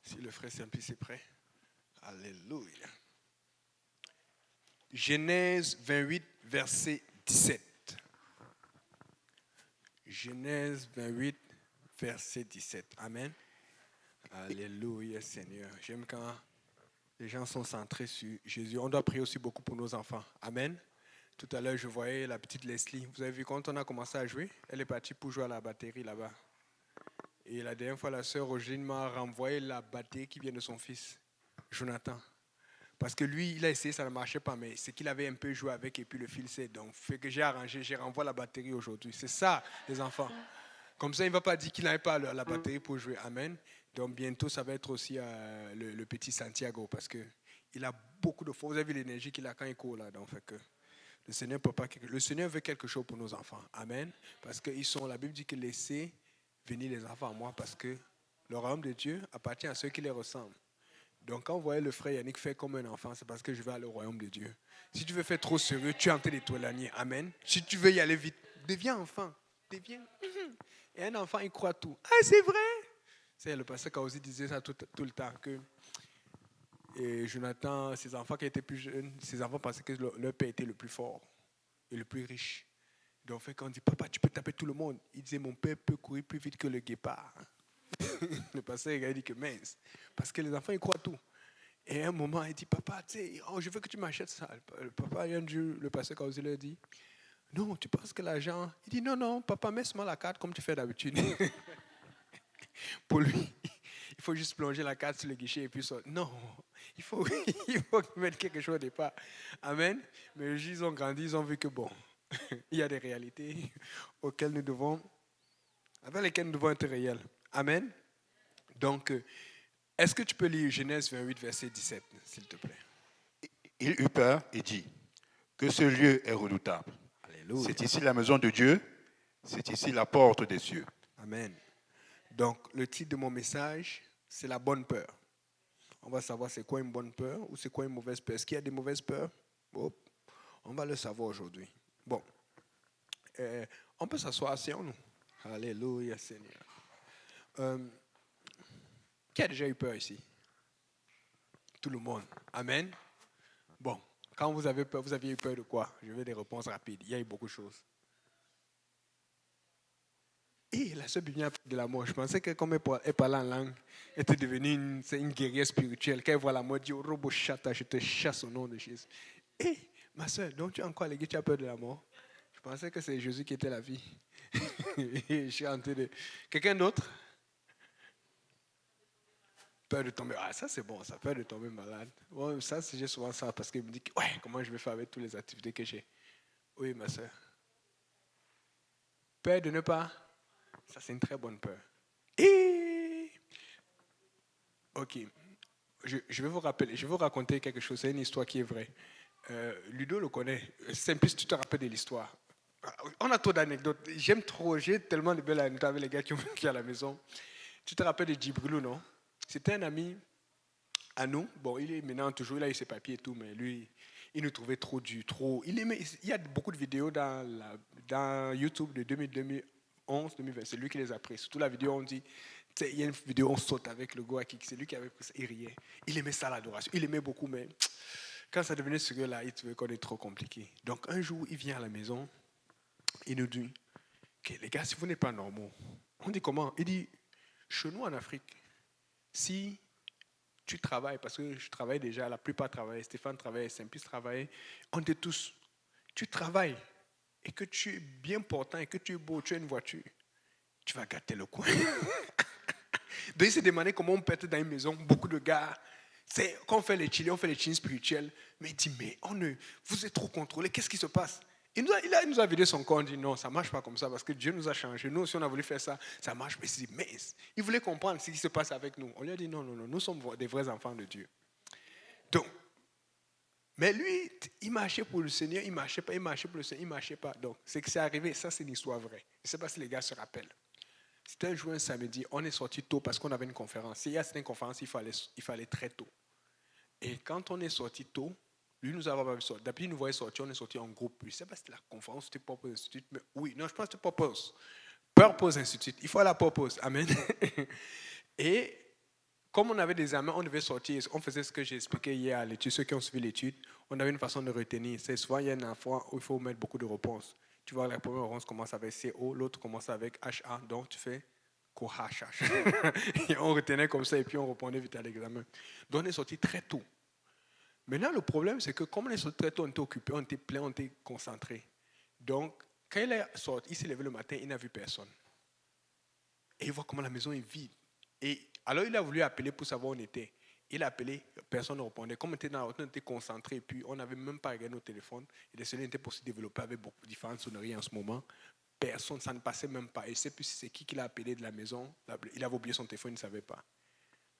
Si le frère Simplice est prêt. Alléluia. Genèse 28, verset 17. Genèse 28, verset 17. Amen. Alléluia, Seigneur. J'aime quand les gens sont centrés sur Jésus. On doit prier aussi beaucoup pour nos enfants. Amen. Tout à l'heure, je voyais la petite Leslie. Vous avez vu quand on a commencé à jouer, elle est partie pour jouer à la batterie là-bas. Et la dernière fois, la sœur Rogeline m'a renvoyé la batterie qui vient de son fils, Jonathan. Parce que lui, il a essayé, ça ne marchait pas, mais c'est qu'il avait un peu joué avec et puis le fil s'est. Donc, fait que j'ai arrangé, j'ai renvoyé la batterie aujourd'hui. C'est ça, les enfants. Comme ça, il ne va pas dire qu'il n'avait pas la batterie pour jouer. Amen. Donc, bientôt, ça va être aussi le petit Santiago parce qu'il a beaucoup de force. Vous avez vu l'énergie qu'il a quand il court là. Donc, fait que le Seigneur peut pas. Le Seigneur veut quelque chose pour nos enfants. Amen. Parce que la Bible dit que laissez venir les enfants à moi parce que le royaume de Dieu appartient à ceux qui les ressemblent. Donc, quand vous voyez le frère Yannick faire comme un enfant, c'est parce que je vais aller au royaume de Dieu. Si tu veux faire trop sérieux, tu es en train de t'éloigner. Amen. Si tu veux y aller vite, deviens enfant. Deviens. Et un enfant, il croit tout. Ah, c'est vrai. C'est le pasteur Kaosi disait ça tout le temps. Que Jonathan, ses enfants qui étaient plus jeunes, ses enfants pensaient que leur père était le plus fort et le plus riche. Donc, quand on dit, papa, tu peux taper tout le monde. Il disait, mon père peut courir plus vite que le guépard. Le pasteur il a dit que mince. Parce que les enfants, ils croient tout. Et à un moment, il dit, papa, tu sais, je veux que tu m'achètes ça. Le papa, un jour, le pasteur Kaosi leur dit, non, tu penses que l'argent... Il dit, non, papa, mets seulement la carte comme tu fais d'habitude. Pour lui, il faut juste plonger la carte sur le guichet et puis ça. Non, il faut mettre quelque chose au départ. Amen. Mais les gens, ils ont grandi, ils ont vu que bon, il y a des réalités avec lesquelles nous devons être réels. Amen. Donc, est-ce que tu peux lire Genèse 28, verset 17, s'il te plaît? Il eut peur et dit que ce lieu est redoutable. Alléluia. C'est ici la maison de Dieu, c'est ici la porte des cieux. Amen. Donc, le titre de mon message, c'est la bonne peur. On va savoir c'est quoi une bonne peur ou c'est quoi une mauvaise peur. Est-ce qu'il y a des mauvaises peurs? On va le savoir aujourd'hui. Bon, on peut s'asseoir, asseyons-nous. Alléluia, Seigneur. Qui a déjà eu peur ici? Tout le monde. Amen. Bon, quand vous avez peur, vous aviez eu peur de quoi? Je veux des réponses rapides. Il y a eu beaucoup de choses. Et la sœur Bibiane de la mort. Je pensais que comme elle parlait en langue, elle était devenue une guerrière spirituelle. Quand elle voit la mort, elle dit, Robo Chata, je te chasse au nom de Jésus. Et ma sœur, donc tu es encore allégée, tu as peur de la mort? Je pensais que c'est Jésus qui était la vie. Je suis en train de... Quelqu'un d'autre? Peur de tomber. Ah, ça c'est bon, ça, peur de tomber malade. Bon, ça, j'ai souvent ça parce qu'il me dit, ouais, comment je vais faire avec toutes les activités que j'ai? Oui, ma soeur. Peur de ne pas. Ça, c'est une très bonne peur. Et. Ok. Je vais vous rappeler, je vais vous raconter quelque chose. C'est une histoire qui est vraie. Ludo le connaît. Simplice, tu te rappelles de l'histoire. On a trop d'anecdotes. J'aime trop. J'ai tellement de belles anecdotes avec les gars qui sont à la maison. Tu te rappelles de Djibril, non? C'était un ami à nous. Bon, il est maintenant toujours, il a eu ses papiers et tout, mais lui, il nous trouvait trop dur, trop. Il y a beaucoup de vidéos dans YouTube de 2011, 2020. C'est lui qui les a pris. Surtout la vidéo, on dit, il y a une vidéo, on saute avec le gars qui, c'est lui qui avait pris ça, il riait. Il aimait ça, l'adoration. Il aimait beaucoup, mais quand ça devenait ce gars-là, il trouvait qu'on est trop compliqué. Donc un jour, il vient à la maison, il nous dit, okay, les gars, si vous n'êtes pas normaux, on dit comment? Il dit, chez nous en Afrique, si tu travailles, parce que je travaille déjà, la plupart travaillent, Stéphane travaille, Simplice travaille, on dit tous, tu travailles et que tu es bien portant et que tu es beau, tu as une voiture, tu vas gâter le coin. Donc il s'est demandé comment on peut être dans une maison, beaucoup de gars, quand on fait les chills spirituels, mais il dit, mais vous êtes trop contrôlés, qu'est-ce qui se passe? Il nous a vidé son corps, on dit non, ça ne marche pas comme ça parce que Dieu nous a changé. Nous, si on a voulu faire ça, ça marche. Mais il voulait comprendre ce qui se passe avec nous. On lui a dit non, nous sommes des vrais enfants de Dieu. Donc, mais lui, il marchait pour le Seigneur, il marchait pas, il marchait pour le Seigneur, il marchait pas. Donc, c'est que c'est arrivé, ça c'est une histoire vraie. Je ne sais pas si les gars se rappellent. C'était un jour, un samedi, on est sorti tôt parce qu'on avait une conférence. S'il y a une conférence, il fallait très tôt. Et quand on est sorti tôt, lui nous avons pas sorti. D'habitude, il nous voyait sortir, on est sorti en groupe. Je ne sais pas si c'était la conférence, c'était Purpose Institute, mais oui, non, je pense que c'était Purpose Institute. Il faut aller à Purpose. Amen. Et comme on avait des examens, on devait sortir. On faisait ce que j'ai expliqué hier à l'étude. Ceux qui ont suivi l'étude, on avait une façon de retenir. C'est souvent, il y a une fois où il faut mettre beaucoup de réponses. Tu vois, la première réponse commence avec CO, l'autre commence avec HA. Donc, tu fais COHH. Et on retenait comme ça et puis on répondait vite à l'examen. Donc, on est sorti très tôt. Maintenant, le problème, c'est que comme on est sorti très tôt, on était occupé, on était plein, on était concentré. Donc, quand il est sorti, il s'est levé le matin, il n'a vu personne. Et il voit comment la maison est vide. Et alors, il a voulu appeler pour savoir où on était. Il a appelé, personne ne répondait. Comme on était dans la route, on était concentré, puis on n'avait même pas regardé nos téléphones. Et les sonneries étaient pour se développer avec beaucoup de différentes sonneries en ce moment. Personne, ça ne passait même pas. Et je ne sais plus si c'est qui l'a appelé de la maison. Il avait oublié son téléphone, il ne savait pas.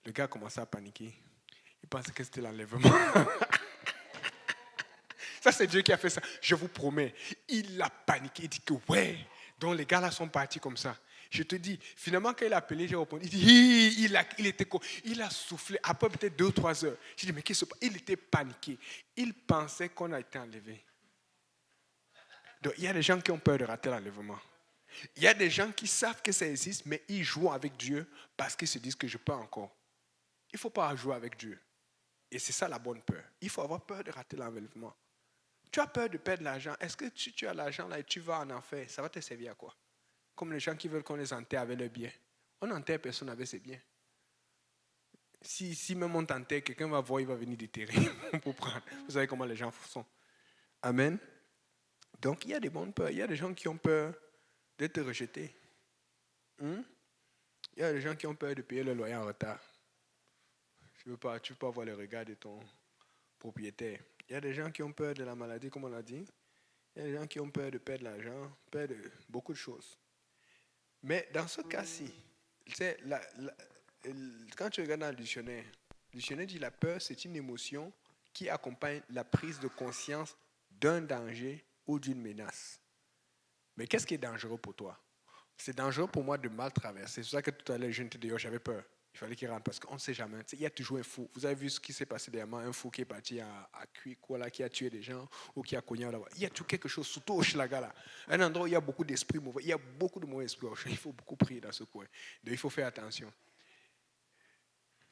Le gars a commencé à paniquer. Il pensait que c'était l'enlèvement. Ça, c'est Dieu qui a fait ça. Je vous promets. Il a paniqué. Il dit que ouais. Donc les gars là sont partis comme ça. Je te dis, finalement, quand il a appelé, j'ai répondu. Il dit, il a soufflé. Après peut-être 2 ou 3 heures. J'ai dit, mais qu'est-ce que c'est? Il était paniqué. Il pensait qu'on a été enlevé. Donc il y a des gens qui ont peur de rater l'enlèvement. Il y a des gens qui savent que ça existe, mais ils jouent avec Dieu parce qu'ils se disent que je peux encore. Il ne faut pas jouer avec Dieu. Et c'est ça la bonne peur. Il faut avoir peur de rater l'enlèvement. Tu as peur de perdre l'argent. Est-ce que si tu as l'argent là et tu vas en enfer, ça va te servir à quoi? Comme les gens qui veulent qu'on les enterre avec leurs biens. On n'enterre personne avec ses biens. Si même on t'enterre, quelqu'un va voir, il va venir déterrer pour prendre. Vous savez comment les gens sont. Amen. Donc il y a des bonnes peurs. Il y a des gens qui ont peur d'être rejetés. Il y a des gens qui ont peur de payer le loyer en retard. Tu ne veux pas avoir le regard de ton propriétaire. Il y a des gens qui ont peur de la maladie, comme on l'a dit. Il y a des gens qui ont peur de perdre l'argent, peur de beaucoup de choses. Mais dans ce cas-ci, quand tu regardes dans le dictionnaire dit la peur, c'est une émotion qui accompagne la prise de conscience d'un danger ou d'une menace. Mais qu'est-ce qui est dangereux pour toi? C'est dangereux pour moi de mal traverser. C'est pour ça que tout à l'heure, je te disais, j'avais peur. Il fallait qu'il rentre parce qu'on ne sait jamais. Il y a toujours un fou. Vous avez vu ce qui s'est passé dernièrement, un fou qui est parti à Cuico, qui a tué des gens ou qui a cogné là-bas. Il y a tout quelque chose, surtout au Schlaga, là. Un endroit où il y a beaucoup d'esprits mauvais. Il y a beaucoup de mauvais esprits. Il faut beaucoup prier dans ce coin. Donc il faut faire attention.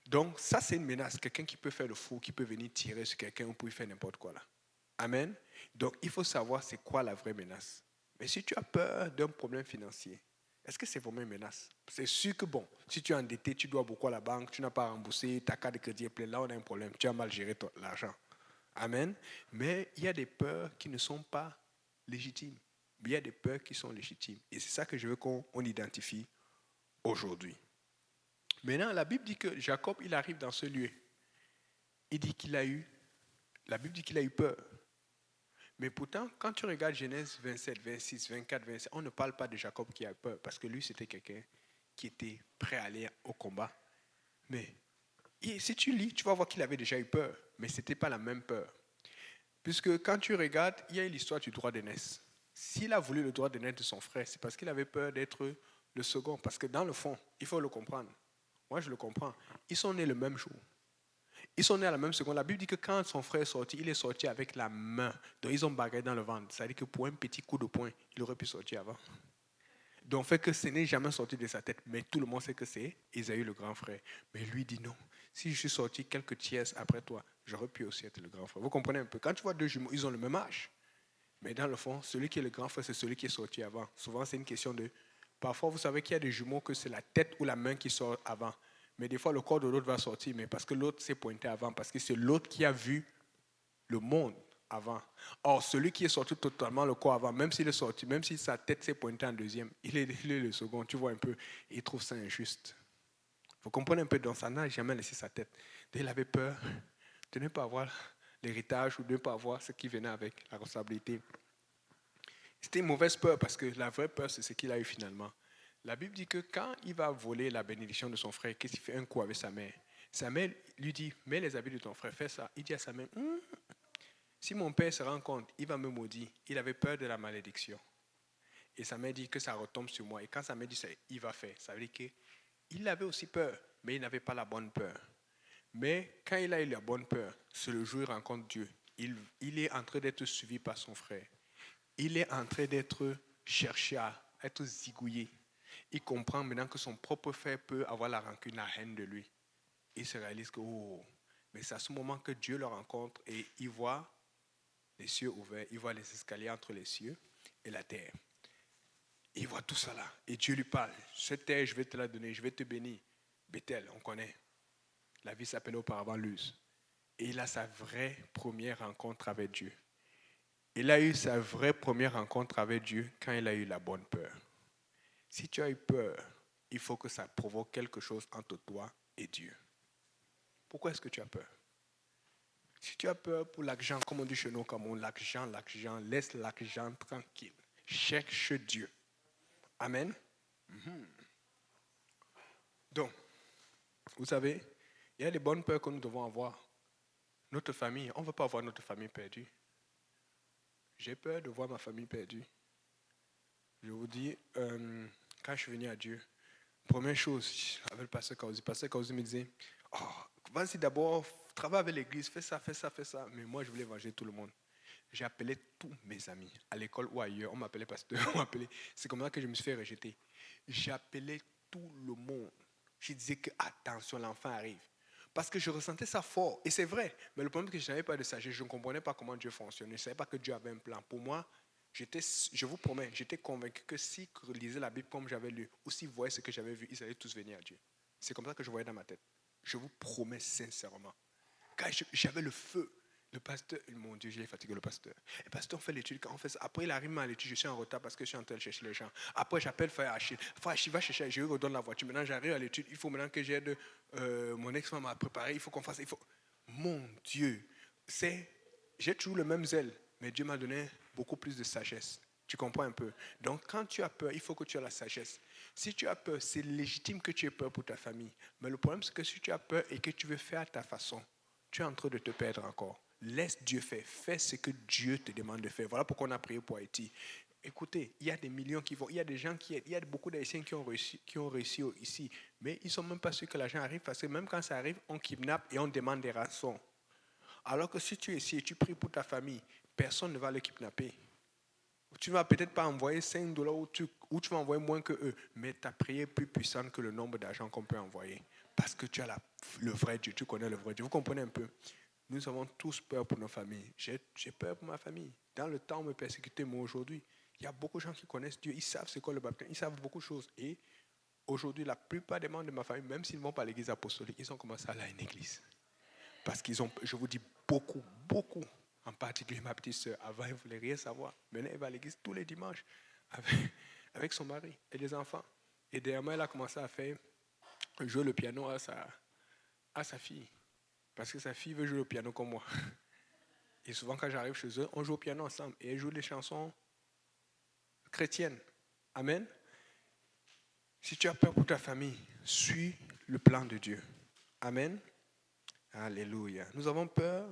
Donc ça, c'est une menace. Quelqu'un qui peut faire le fou, qui peut venir tirer sur quelqu'un ou peut faire n'importe quoi là. Amen. Donc il faut savoir c'est quoi la vraie menace. Mais si tu as peur d'un problème financier, est-ce que c'est vraiment une menace? C'est sûr que bon, si tu es endetté, tu dois beaucoup à la banque, tu n'as pas remboursé, ta carte de crédit est pleine, là on a un problème, tu as mal géré l'argent. Amen. Mais il y a des peurs qui ne sont pas légitimes. Il y a des peurs qui sont légitimes. Et c'est ça que je veux qu'on identifie aujourd'hui. Maintenant, la Bible dit que Jacob, il arrive dans ce lieu. La Bible dit qu'il a eu peur. Mais pourtant, quand tu regardes Genèse 27, 26, 24, 27, on ne parle pas de Jacob qui a peur, parce que lui, c'était quelqu'un qui était prêt à aller au combat. Mais si tu lis, tu vas voir qu'il avait déjà eu peur, mais ce n'était pas la même peur. Puisque quand tu regardes, il y a l'histoire du droit d'aînesse. S'il a voulu le droit d'aînesse de son frère, c'est parce qu'il avait peur d'être le second. Parce que dans le fond, il faut le comprendre. Moi, je le comprends. Ils sont nés le même jour. Ils sont nés à la même seconde. La Bible dit que quand son frère est sorti, il est sorti avec la main. Donc ils ont bagarré dans le ventre. C'est-à-dire que pour un petit coup de poing, il aurait pu sortir avant. Donc fait que ce n'est jamais sorti de sa tête. Mais tout le monde sait que c'est Ésaü le grand frère. Mais lui dit non. Si je suis sorti quelques tiers après toi, j'aurais pu aussi être le grand frère. Vous comprenez un peu? Quand tu vois deux jumeaux, ils ont le même âge. Mais dans le fond, celui qui est le grand frère, c'est celui qui est sorti avant. Souvent, c'est une question de... Parfois, vous savez qu'il y a des jumeaux que c'est la tête ou la main qui sort avant. Mais des fois, le corps de l'autre va sortir, mais parce que l'autre s'est pointé avant, parce que c'est l'autre qui a vu le monde avant. Or, celui qui est sorti totalement le corps avant, même s'il est sorti, même si sa tête s'est pointée en deuxième, il est le second, tu vois un peu, il trouve ça injuste. Vous comprenez un peu, donc ça n'a jamais laissé sa tête. Donc, il avait peur de ne pas avoir l'héritage ou de ne pas avoir ce qui venait avec la responsabilité. C'était une mauvaise peur, parce que la vraie peur, c'est ce qu'il a eu finalement. La Bible dit que quand il va voler la bénédiction de son frère, qu'est-ce qu'il fait? Un coup avec sa mère. Sa mère lui dit, mets les habits de ton frère, fais ça. Il dit à sa mère, si mon père se rend compte, il va me maudire. Il avait peur de la malédiction. Et sa mère dit que ça retombe sur moi. Et quand sa mère dit ça, il va faire. Ça veut dire qu'il avait aussi peur, mais il n'avait pas la bonne peur. Mais quand il a eu la bonne peur, c'est le jour où il rencontre Dieu. Il est en train d'être suivi par son frère. Il est en train d'être cherché à être zigouillé. Il comprend maintenant que son propre frère peut avoir la rancune, la haine de lui. ils se réalisent que, mais c'est à ce moment que Dieu le rencontre et il voit les cieux ouverts, il voit les escaliers entre les cieux et la terre. Il voit tout ça là. Et Dieu lui parle. Cette terre, je vais te la donner, je vais te bénir. Bethel, on connaît. La ville s'appelait auparavant Luz. Et il a sa vraie première rencontre avec Dieu. Il a eu sa vraie première rencontre avec Dieu quand il a eu la bonne peur. Si tu as eu peur, il faut que ça provoque quelque chose entre toi et Dieu. Pourquoi est-ce que tu as peur? Si tu as peur pour l'argent, comme on dit chez nous au Cameroun, l'argent, laisse l'argent tranquille. Cherche Dieu. Amen. Donc, vous savez, il y a des bonnes peurs que nous devons avoir. Notre famille, on ne veut pas voir notre famille perdue. J'ai peur de voir ma famille perdue. Je vous dis, quand je suis venu à Dieu, première chose, avec le pasteur Kauzi me disait, vas-y d'abord, travaille avec l'église, fais ça. Mais moi, je voulais évangéliser tout le monde. J'ai appelé tous mes amis, à l'école ou ailleurs, on m'appelait pasteur, c'est comme ça que je me suis fait rejeter. J'ai appelé tout le monde. Je disais que attention, l'enfant arrive. Parce que je ressentais ça fort, et c'est vrai. Mais le problème c'est que je n'avais pas de sagesse, je ne comprenais pas comment Dieu fonctionnait. Je ne savais pas que Dieu avait un plan. Pour moi, je vous promets, j'étais convaincu que s'ils lisaient la Bible comme j'avais lu, ou s'ils voyaient ce que j'avais vu, ils allaient tous venir à Dieu. C'est comme ça que je voyais dans ma tête. Je vous promets sincèrement. Quand j'avais le feu, le pasteur, mon Dieu, j'ai fatigué le pasteur. Le pasteur, on fait l'étude, quand on fait ça. Après, il arrive à l'étude, je suis en retard parce que je suis en train de chercher les gens. Après, j'appelle Frère Achille. Frère Achille va chercher, je lui redonne la voiture. Maintenant, j'arrive à l'étude. Il faut maintenant que j'aide mon ex-femme à préparer. Il faut qu'on fasse. Mon Dieu, j'ai toujours le même zèle, mais Dieu m'a donné beaucoup plus de sagesse. Tu comprends un peu? Donc, quand tu as peur, il faut que tu aies la sagesse. Si tu as peur, c'est légitime que tu aies peur pour ta famille. Mais le problème, c'est que si tu as peur et que tu veux faire à ta façon, tu es en train de te perdre encore. Laisse Dieu faire. Fais ce que Dieu te demande de faire. Voilà pourquoi on a prié pour Haïti. Écoutez, il y a des millions qui vont, il y a des gens il y a beaucoup d'Haïtiens qui ont réussi ici, mais ils ne sont même pas sûrs que l'argent arrive, parce que même quand ça arrive, on kidnappe et on demande des rançons. Alors que si tu es ici et tu pries pour ta famille, personne ne va le kidnapper. Tu ne vas peut-être pas envoyer $5 ou tu vas envoyer moins que eux, mais ta prière est plus puissante que le nombre d'argent qu'on peut envoyer. Parce que tu as le vrai Dieu, tu connais le vrai Dieu. Vous comprenez un peu? Nous avons tous peur pour nos familles. J'ai peur pour ma famille. Dans le temps, on me persécutait, moi aujourd'hui. Il y a beaucoup de gens qui connaissent Dieu, ils savent c'est quoi le baptême, ils savent beaucoup de choses. Et aujourd'hui, la plupart des membres de ma famille, même s'ils ne vont pas à l'église apostolique, ils ont commencé à aller à une église. Parce qu'ils ont, je vous dis, beaucoup, en particulier ma petite soeur, avant, elle ne voulait rien savoir. Maintenant, elle va à l'église tous les dimanches avec son mari et les enfants. Et dernièrement, elle a commencé à jouer le piano à sa fille. Parce que sa fille veut jouer au piano comme moi. Et souvent, quand j'arrive chez eux, on joue au piano ensemble. Et elle joue des chansons chrétiennes. Amen. Si tu as peur pour ta famille, suis le plan de Dieu. Amen. Alléluia. Nous avons peur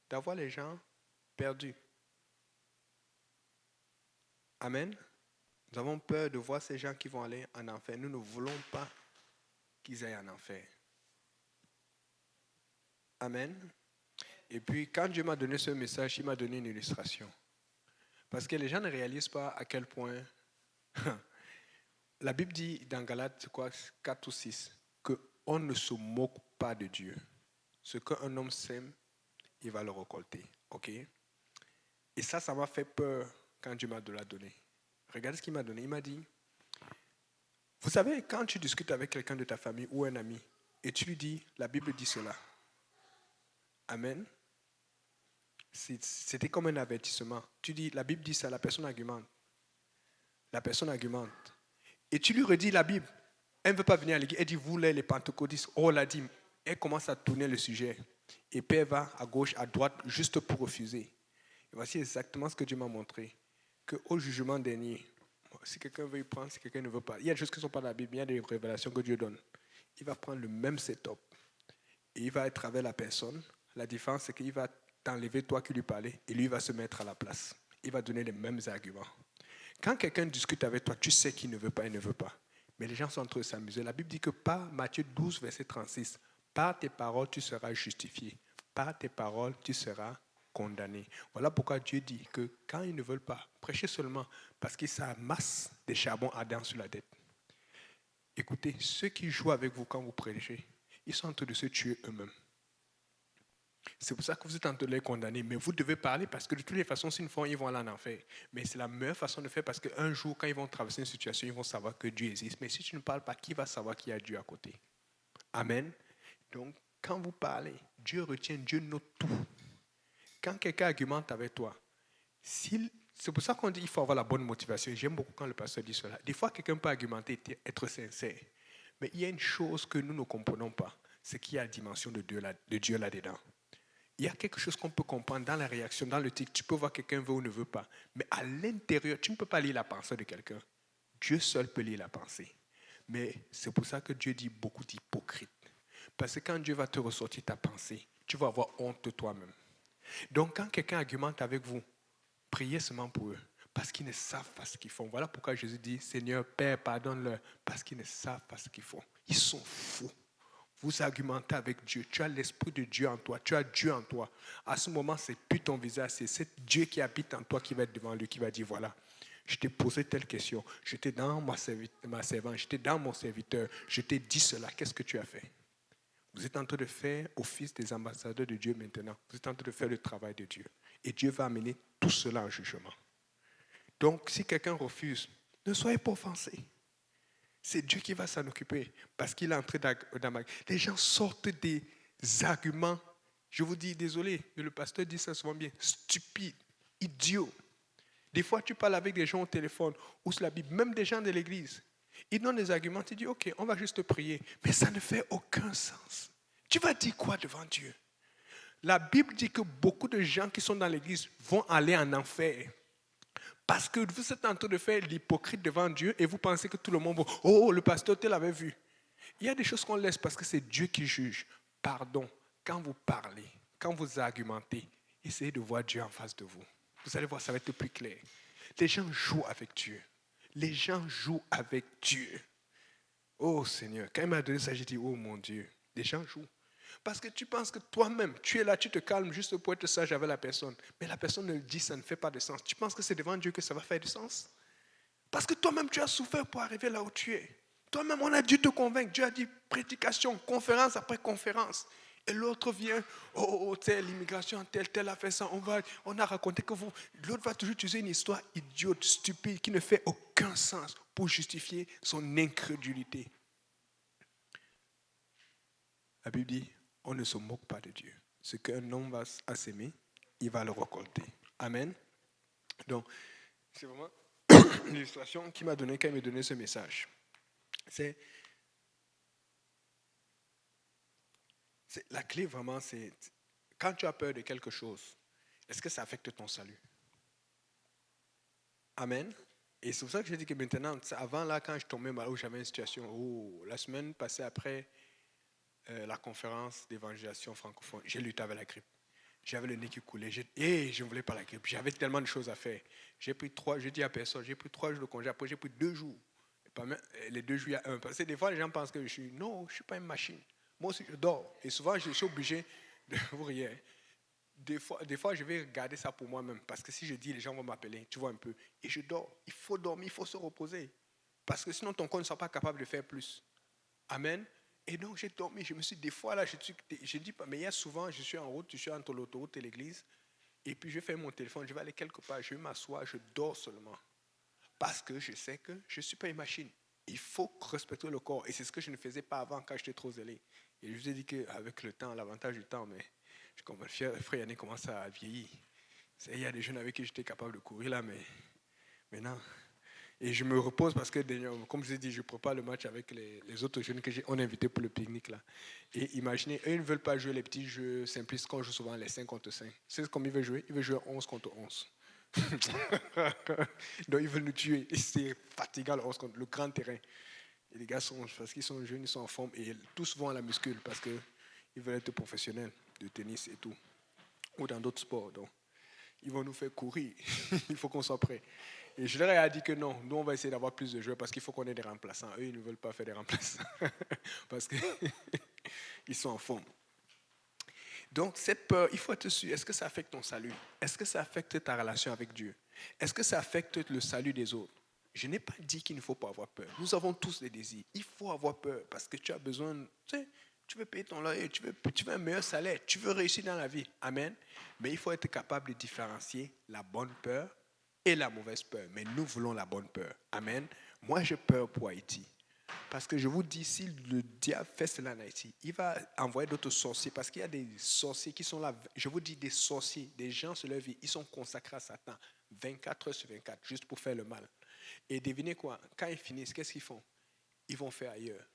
d'avoir les gens perdus. Amen. Nous avons peur de voir ces gens qui vont aller en enfer. Nous ne voulons pas qu'ils aillent en enfer. Amen. Et puis, quand Dieu m'a donné ce message, il m'a donné une illustration. Parce que les gens ne réalisent pas à quel point... La Bible dit dans Galates 4 ou 6 qu'on ne se moque pas de Dieu. Ce qu'un homme sème, il va le récolter. Ok? Et ça m'a fait peur quand Dieu m'a donné. Regardez ce qu'il m'a donné. Il m'a dit, vous savez, quand tu discutes avec quelqu'un de ta famille ou un ami, et tu lui dis, la Bible dit cela. Amen. C'était comme un avertissement. Tu dis, la Bible dit ça, la personne argumente. La personne argumente. Et tu lui redis la Bible. Elle ne veut pas venir à l'église. Elle dit, vous les pentecôtistes, oh l'a dit. Elle commence à tourner le sujet. Et puis elle va à gauche, à droite, juste pour refuser. Et voici exactement ce que Dieu m'a montré. Qu'au jugement dernier, si quelqu'un veut y prendre, si quelqu'un ne veut pas, il y a des choses qui ne sont pas dans la Bible, il y a des révélations que Dieu donne. Il va prendre le même setup. Et il va être avec la personne. La différence, c'est qu'il va t'enlever toi qui lui parlais et lui va se mettre à la place. Il va donner les mêmes arguments. Quand quelqu'un discute avec toi, tu sais qu'il ne veut pas, il ne veut pas. Mais les gens sont en train de s'amuser. La Bible dit que par Matthieu 12, verset 36, par tes paroles, tu seras justifié. Par tes paroles, tu seras condamné. Voilà pourquoi Dieu dit que quand ils ne veulent pas, prêchez seulement parce qu'ils s'amassent des charbons ardents sur la tête. Écoutez, ceux qui jouent avec vous quand vous prêchez, Ils sont en train de se tuer eux-mêmes. C'est pour ça que vous êtes en train de les condamner. Mais vous devez parler parce que de toutes les façons, s'ils ne font, ils vont aller en enfer. Mais c'est la meilleure façon de faire parce qu'un jour, quand ils vont traverser une situation, ils vont savoir que Dieu existe. Mais si tu ne parles pas, qui va savoir qu'il y a Dieu à côté? Amen. Donc, quand vous parlez, Dieu retient, Dieu note tout. Quand quelqu'un argumente avec toi, c'est pour ça qu'on dit qu'il faut avoir la bonne motivation. J'aime beaucoup quand le pasteur dit cela. Des fois, quelqu'un peut argumenter, être sincère. Mais il y a une chose que nous ne comprenons pas, c'est qu'il y a la dimension de Dieu là-dedans. Il y a quelque chose qu'on peut comprendre dans la réaction, dans le tic. Tu peux voir quelqu'un veut ou ne veut pas. Mais à l'intérieur, tu ne peux pas lire la pensée de quelqu'un. Dieu seul peut lire la pensée. Mais c'est pour ça que Dieu dit beaucoup d'hypocrites. Parce que quand Dieu va te ressortir ta pensée, tu vas avoir honte de toi-même. Donc quand quelqu'un argumente avec vous, priez seulement pour eux. Parce qu'ils ne savent pas ce qu'ils font. Voilà pourquoi Jésus dit, Seigneur, Père, pardonne-leur. Parce qu'ils ne savent pas ce qu'ils font. Ils sont fous. Vous argumentez avec Dieu. Tu as l'Esprit de Dieu en toi. Tu as Dieu en toi. À ce moment, ce n'est plus ton visage. C'est Dieu qui habite en toi qui va être devant lui, qui va dire, voilà, je t'ai posé telle question. J'étais dans ma servante. J'étais dans mon serviteur. Je t'ai dit cela. Qu'est-ce que tu as fait? Vous êtes en train de faire office des ambassadeurs de Dieu maintenant. Vous êtes en train de faire le travail de Dieu. Et Dieu va amener tout cela en jugement. Donc, si quelqu'un refuse, ne soyez pas offensés. C'est Dieu qui va s'en occuper parce qu'il est en train d'amaguer. Les gens sortent des arguments, je vous dis, désolé, mais le pasteur dit ça souvent bien, stupides, idiots. Des fois, tu parles avec des gens au téléphone ou sur la Bible, même des gens de l'église. Ils donnent des arguments, tu dis, ok, on va juste prier. Mais ça ne fait aucun sens. Tu vas dire quoi devant Dieu? La Bible dit que beaucoup de gens qui sont dans l'église vont aller en enfer. Parce que vous êtes en train de faire l'hypocrite devant Dieu et vous pensez que tout le monde va, oh, le pasteur te l'avait vu. Il y a des choses qu'on laisse parce que c'est Dieu qui juge. Pardon, quand vous parlez, quand vous argumentez, essayez de voir Dieu en face de vous. Vous allez voir, ça va être plus clair. Les gens jouent avec Dieu. Les gens jouent avec Dieu. Oh Seigneur, quand il m'a donné ça, j'ai dit, oh mon Dieu, les gens jouent. Parce que tu penses que toi-même, tu es là, tu te calmes juste pour être sage avec la personne. Mais la personne ne le dit, ça ne fait pas de sens. Tu penses que c'est devant Dieu que ça va faire du sens? Parce que toi-même, tu as souffert pour arriver là où tu es. Toi-même, on a dû te convaincre. Dieu a dit prédication, conférence après conférence. Et l'autre vient, oh, l'immigration, tel a fait ça. On a raconté que vous... L'autre va toujours utiliser une histoire idiote, stupide, qui ne fait aucun sens pour justifier son incrédulité. La Bible dit, on ne se moque pas de Dieu. Ce qu'un homme va s'aimer, il va le récolter. Amen. Donc, c'est vraiment l'illustration qu'il m'a donnée quand il m'a donné ce message. C'est la clé vraiment, c'est quand tu as peur de quelque chose, est-ce que ça affecte ton salut? Amen. Et c'est pour ça que je dis que maintenant, avant là, quand je tombais malade, j'avais une situation, la semaine passée après la conférence d'évangélisation francophone, j'ai lutté avec la grippe. J'avais le nez qui coulait. Je ne voulais pas la grippe. J'avais tellement de choses à faire. J'ai dit à personne, j'ai pris 3 jours de congé. Après, j'ai pris 2 jours. Et pas même, les 2 jours, il y a un. Parce que des fois, les gens pensent que non, je ne suis pas une machine. Moi aussi, je dors. Et souvent, je suis obligé de vous rire. Des fois, je vais regarder ça pour moi-même. Parce que si je dis, les gens vont m'appeler. Tu vois un peu. Et je dors. Il faut dormir, il faut se reposer. Parce que sinon, ton corps ne sera pas capable de faire plus. Amen. Et donc, j'ai dormi. Je me suis dit, des fois, là, je dis pas, mais il y a souvent, je suis en route, je suis entre l'autoroute et l'église. Et puis, je fais mon téléphone, je vais aller quelque part, je vais m'asseoir, je dors seulement. Parce que je sais que je ne suis pas une machine. Il faut respecter le corps. Et c'est ce que je ne faisais pas avant quand j'étais trop zélé. Et je vous ai dit qu'avec le temps, l'avantage du temps, mais je comprends, frère Yannick commence à vieillir. Il y a des jeunes avec qui j'étais capable de courir là, mais maintenant. Et je me repose parce que, comme je vous ai dit, je prépare le match avec les autres jeunes qu'on a invités pour le pique-nique là. Et imaginez, eux, ils ne veulent pas jouer les petits jeux simplistes qu'on joue souvent, les 5 contre 5. C'est comme ils veulent jouer. Ils veulent jouer 11 contre 11. Donc, ils veulent nous tuer. Et c'est fatigant, le grand terrain. Et les gars, parce qu'ils sont jeunes, ils sont en forme. Et tous vont à la muscule parce qu'ils veulent être professionnels de tennis et tout. Ou dans d'autres sports. Donc, ils vont nous faire courir. Il faut qu'on soit prêt. Et je leur ai dit que non, nous on va essayer d'avoir plus de joueurs parce qu'il faut qu'on ait des remplaçants. Eux, ils ne veulent pas faire des remplaçants parce qu'ils sont en forme. Donc cette peur, il faut être sûr, est-ce que ça affecte ton salut? Est-ce que ça affecte ta relation avec Dieu? Est-ce que ça affecte le salut des autres? Je n'ai pas dit qu'il ne faut pas avoir peur. Nous avons tous des désirs. Il faut avoir peur parce que tu as besoin, Tu veux payer ton loyer, tu veux un meilleur salaire, tu veux réussir dans la vie. Amen. Mais il faut être capable de différencier la bonne peur et la mauvaise peur. Mais nous voulons la bonne peur. Amen. Moi, j'ai peur pour Haïti. Parce que je vous dis, si le diable fait cela en Haïti, il va envoyer d'autres sorciers. Parce qu'il y a des sorciers qui sont là. Je vous dis, des sorciers, des gens sur leur vie, ils sont consacrés à Satan 24 heures sur 24, juste pour faire le mal. Et devinez quoi? Quand ils finissent, qu'est-ce qu'ils font? Ils vont faire ailleurs.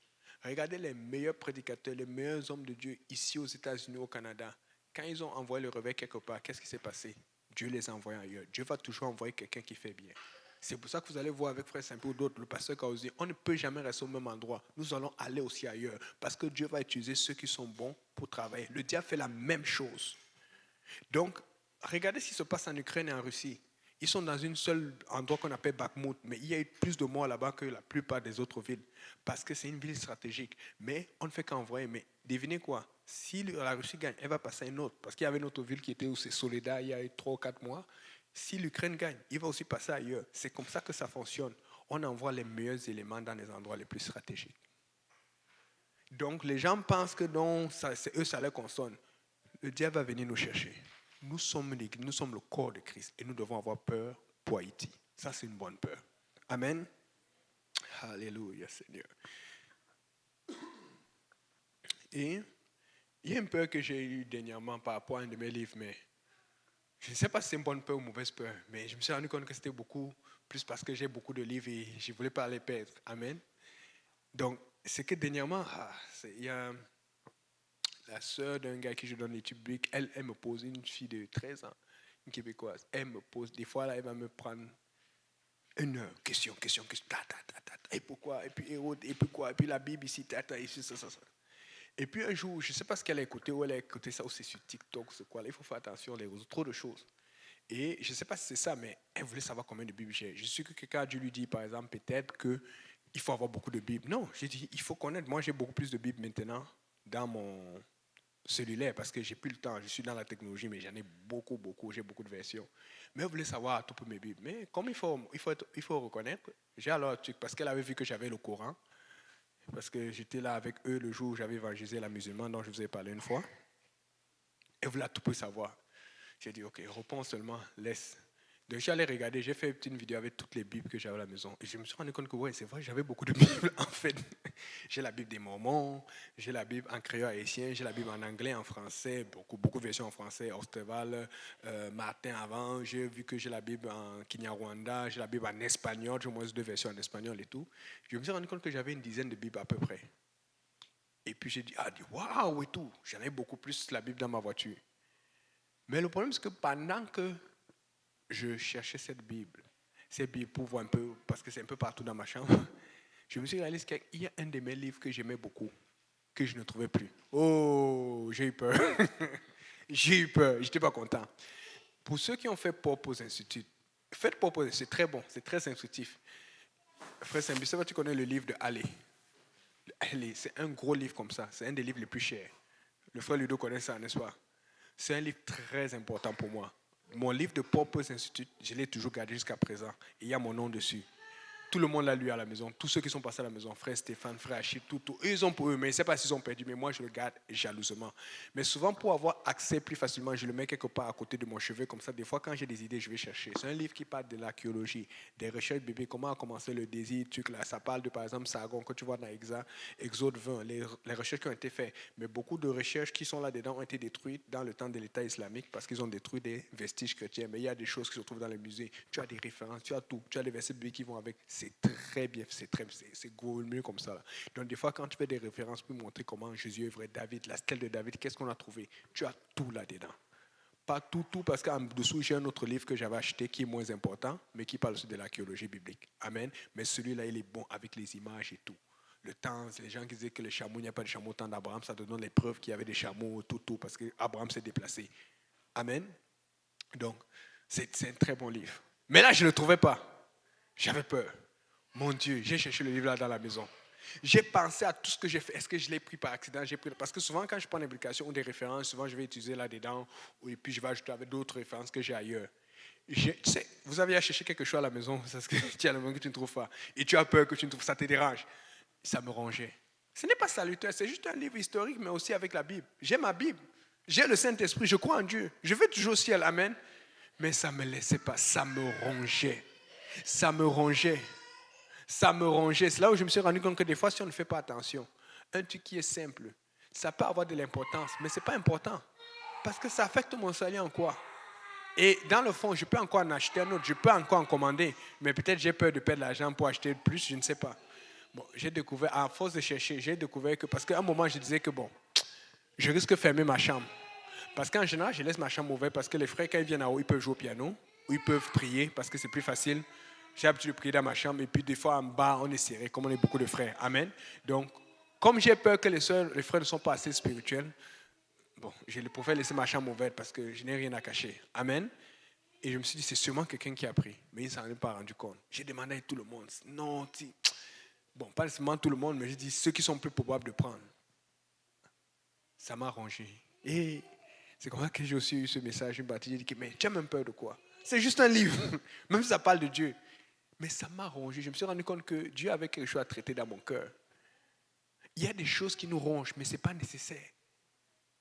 Regardez les meilleurs prédicateurs, les meilleurs hommes de Dieu ici aux États-Unis, au Canada. Quand ils ont envoyé le réveil quelque part, qu'est-ce qui s'est passé? Dieu les a envoyés ailleurs. Dieu va toujours envoyer quelqu'un qui fait bien. C'est pour ça que vous allez voir avec Frère Saint-Pierre ou d'autres, le pasteur Kaozi, on ne peut jamais rester au même endroit. Nous allons aller aussi ailleurs. Parce que Dieu va utiliser ceux qui sont bons pour travailler. Le diable fait la même chose. Donc, regardez ce qui se passe en Ukraine et en Russie. Ils sont dans un seul endroit qu'on appelle Bakhmut, mais il y a eu plus de morts là-bas que la plupart des autres villes, parce que c'est une ville stratégique. Mais on ne fait qu'envoyer. Mais devinez quoi? Si la Russie gagne, elle va passer à une autre, parce qu'il y avait une autre ville qui était où c'est Soledad il y a eu 3 ou 4 mois. Si l'Ukraine gagne, il va aussi passer ailleurs. C'est comme ça que ça fonctionne. On envoie les meilleurs éléments dans les endroits les plus stratégiques. Donc les gens pensent que non, c'est eux, ça les consonne. Le diable va venir nous chercher. Nous sommes le corps de Christ et nous devons avoir peur pour Haïti. Ça, c'est une bonne peur. Amen. Alléluia, Seigneur. Et il y a une peur que j'ai eue dernièrement par rapport à un de mes livres, mais je ne sais pas si c'est une bonne peur ou une mauvaise peur, mais je me suis rendu compte que c'était beaucoup plus parce que j'ai beaucoup de livres et je ne voulais pas les perdre. Amen. Donc, c'est que dernièrement, il y a la sœur d'un gars qui je donne l'étude biblique, elle me pose, une fille de 13 ans, une Québécoise, elle me pose, des fois, là, elle va me prendre une heure, question, et pourquoi, et puis Hérode, et puis quoi, et puis la Bible ici, ici, ça. Et puis un jour, je ne sais pas ce qu'elle a écouté, ou elle a écouté ça, ou c'est sur TikTok, c'est quoi, là, il faut faire attention, les réseaux, trop de choses. Et je ne sais pas si c'est ça, mais elle voulait savoir combien de Bibles j'ai. Je suis que quelqu'un a dû lui dire, par exemple, peut-être qu'il faut avoir beaucoup de Bibles. Non, j'ai dit, il faut connaître, moi j'ai beaucoup plus de Bibles maintenant dans mon cellulaire parce que j'ai plus le temps, je suis dans la technologie, mais j'en ai beaucoup, j'ai beaucoup de versions. Mais elle voulait savoir tout pour mes Bibles. Mais comme il faut reconnaître, j'ai alors, parce qu'elle avait vu que j'avais le Coran, parce que j'étais là avec eux le jour où j'avais évangélisé la musulmane dont je vous ai parlé une fois, elle voulait tout pour savoir. J'ai dit, ok, réponds seulement, laisse. Donc j'allais regarder, j'ai fait une vidéo avec toutes les Bibles que j'avais à la maison. Et je me suis rendu compte que ouais, c'est vrai, j'avais beaucoup de Bibles en fait. J'ai la Bible des Mormons, j'ai la Bible en créole haïtien, j'ai la Bible en anglais, en français, beaucoup de versions en français, Orteval, Martin avant, j'ai vu que j'ai la Bible en Kinyarwanda, j'ai la Bible en espagnol, j'ai au moins 2 versions en espagnol et tout. Je me suis rendu compte que j'avais une dizaine de Bibles à peu près. Et puis j'ai dit, waouh et tout, j'en ai beaucoup plus la Bible dans ma voiture. Mais le problème, c'est que pendant que je cherchais cette Bible pour voir un peu, parce que c'est un peu partout dans ma chambre, je me suis réalisé qu'il y a un de mes livres que j'aimais beaucoup, que je ne trouvais plus. Oh, j'ai eu peur. J'ai eu peur, je n'étais pas content. Pour ceux qui ont fait Purpose Institute, faites Purpose, c'est très bon, c'est très instructif. Frère Saint-Bisseur, tu connais le livre de Allez. Allez, c'est un gros livre comme ça, c'est un des livres les plus chers. Le frère Ludo connaît ça, n'est-ce pas? C'est un livre très important pour moi. Mon livre de Purpose Institute, je l'ai toujours gardé jusqu'à présent. Et il y a mon nom dessus. Tout le monde l'a lu à la maison. Tous ceux qui sont passés à la maison, frère Stéphane, frère Achille, tout. Eux, ils ont pour eux, mais je ne sais pas s'ils ont perdu, mais moi, je le garde jalousement. Mais souvent, pour avoir accès plus facilement, je le mets quelque part à côté de mon chevet, comme ça. Des fois, quand j'ai des idées, je vais chercher. C'est un livre qui parle de l'archéologie, des recherches bébés, comment a commencé le désir, là. Ça parle de, par exemple, Sargon, que tu vois dans Exode 20, les recherches qui ont été faites. Mais beaucoup de recherches qui sont là-dedans ont été détruites dans le temps de l'État islamique parce qu'ils ont détruit des vestiges chrétiens. Mais il y a des choses qui se trouvent dans les musées. Tu as des références, tu as tout. Tu as les versets bibliques qui vont avec. C'est très bien, c'est gourmand comme ça. Là. Donc des fois, quand tu fais des références pour montrer comment Jésus est vrai, David, la stèle de David, qu'est-ce qu'on a trouvé? Tu as tout là-dedans. Pas tout, parce qu'en dessous, j'ai un autre livre que j'avais acheté qui est moins important, mais qui parle aussi de l'archéologie biblique. Amen. Mais celui-là, il est bon avec les images et tout. Le temps, c'est les gens qui disaient que les chameaux, il n'y a pas de chameaux au temps d'Abraham, ça te donne les preuves qu'il y avait des chameaux, tout, parce qu'Abraham s'est déplacé. Amen. Donc, c'est un très bon livre. Mais là, je ne le trouvais pas. J'avais peur. Mon Dieu, j'ai cherché le livre là dans la maison. J'ai pensé à tout ce que j'ai fait. Est-ce que je l'ai pris par accident? Parce que souvent, quand je prends des publications ou des références, souvent, je vais utiliser là-dedans, et puis je vais ajouter avec d'autres références que j'ai ailleurs. Tu sais, vous avez à chercher quelque chose à la maison, parce que tu as la maison que tu ne trouves pas, et tu as peur que tu ne trouves, ça te dérange. Ça me rongeait. Ce n'est pas salutaire, c'est juste un livre historique, mais aussi avec la Bible. J'ai ma Bible, j'ai le Saint-Esprit, je crois en Dieu. Je vais toujours au ciel, amen. Mais ça ne me laissait pas, ça me rongeait. Ça me rongeait. Ça me rongeait. C'est là où je me suis rendu compte que des fois, si on ne fait pas attention, un truc qui est simple, ça peut avoir de l'importance, mais ce n'est pas important. Parce que ça affecte mon salaire en quoi? Et dans le fond, je peux encore en acheter un autre, je peux encore en commander, mais peut-être j'ai peur de perdre l'argent pour acheter plus, je ne sais pas. Bon, j'ai découvert, à force de chercher, j'ai découvert que, parce qu'à un moment, je disais que bon, je risque de fermer ma chambre. Parce qu'en général, je laisse ma chambre ouverte parce que les frères, quand ils viennent en haut, ils peuvent jouer au piano, ou ils peuvent prier parce que c'est plus facile. J'ai l'habitude de prier dans ma chambre, et puis des fois en bas, on est serré, comme on est beaucoup de frères. Amen. Donc, comme j'ai peur que les frères ne sont pas assez spirituels, bon, je préfère laisser ma chambre ouverte parce que je n'ai rien à cacher. Amen. Et je me suis dit, c'est sûrement quelqu'un qui a pris. Mais il ne s'en est pas rendu compte. J'ai demandé à tout le monde. Non, bon, pas nécessairement tout le monde, mais j'ai dit ceux qui sont plus probables de prendre. Ça m'a rongé. Et c'est comme ça que j'ai aussi eu ce message. J'ai dit, mais tu as même peur de quoi? C'est juste un livre, même si ça parle de Dieu. Mais ça m'a rongé. Je me suis rendu compte que Dieu avait quelque chose à traiter dans mon cœur. Il y a des choses qui nous rongent, mais ce n'est pas nécessaire.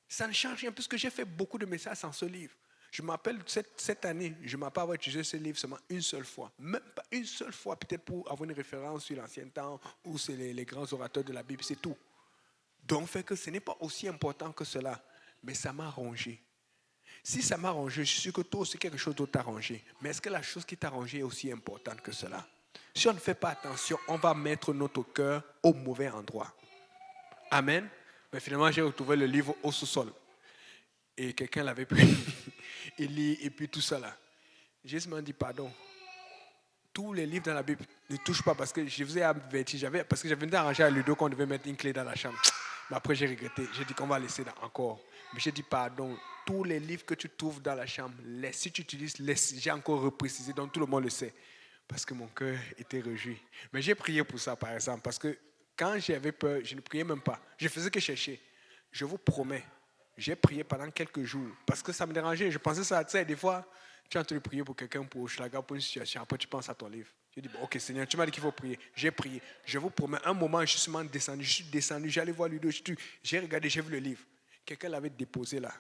Ça ne change rien, puisque j'ai fait beaucoup de messages sans ce livre. Je m'appelle cette année, je ne m'appelle avoir utilisé ce livre seulement une seule fois. Même pas une seule fois, peut-être pour avoir une référence sur l'ancien temps, où c'est les grands orateurs de la Bible, c'est tout. Donc, fait que ce n'est pas aussi important que cela, mais ça m'a rongé. Si ça m'a rongé, je suis sûr que toi aussi quelque chose d'autre t'a rongé. Mais est-ce que la chose qui t'a rongé est aussi importante que cela? Si on ne fait pas attention, on va mettre notre cœur au mauvais endroit. Amen. Mais finalement, j'ai retrouvé le livre au sous-sol. Et quelqu'un l'avait pris. Il lit, et puis tout ça là. J'ai seulement dit pardon. Tous les livres dans la Bible ne touchent pas parce que je vous ai averti. Parce que j'avais arrangé à Ludo qu'on devait mettre une clé dans la chambre. Mais après, j'ai regretté. J'ai dit qu'on va laisser encore. Mais j'ai dit pardon. Tous les livres que tu trouves dans la chambre, laisse. Si tu utilises, laisse. J'ai encore reprécisé, donc tout le monde le sait. Parce que mon cœur était réjoui. Mais j'ai prié pour ça, par exemple. Parce que quand j'avais peur, je ne priais même pas. Je faisais que chercher. Je vous promets, j'ai prié pendant quelques jours. Parce que ça me dérangeait. Je pensais ça, tu sais, des fois, tu es en train de prier pour quelqu'un, pour Schlager, pour une situation. Après, tu penses à ton livre. Je dis, bon, ok, Seigneur, tu m'as dit qu'il faut prier. J'ai prié. Je vous promets, un moment, je suis seulement descendu. Je suis descendu, j'allais voir Ludo. J'ai regardé, j'ai vu le livre. Quelqu'un l'avait déposé là.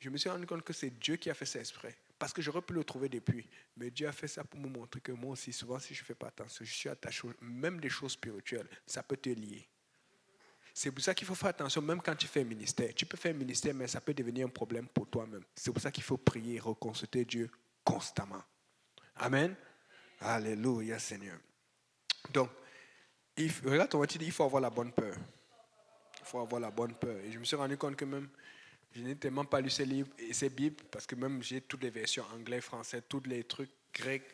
Je me suis rendu compte que c'est Dieu qui a fait ça exprès. Parce que j'aurais pu le trouver depuis. Mais Dieu a fait ça pour me montrer que moi aussi, souvent, si je ne fais pas attention, je suis attaché, même des choses spirituelles, ça peut te lier. C'est pour ça qu'il faut faire attention, même quand tu fais un ministère. Tu peux faire un ministère, mais ça peut devenir un problème pour toi-même. C'est pour ça qu'il faut prier et reconsulter Dieu constamment. Amen. Alléluia, Seigneur. Donc, regarde, on va te dire, il faut avoir la bonne peur. Il faut avoir la bonne peur. Et je me suis rendu compte que même, je n'ai tellement pas lu ces livres et ces Bibles, parce que même j'ai toutes les versions anglais, français, tous les trucs grecs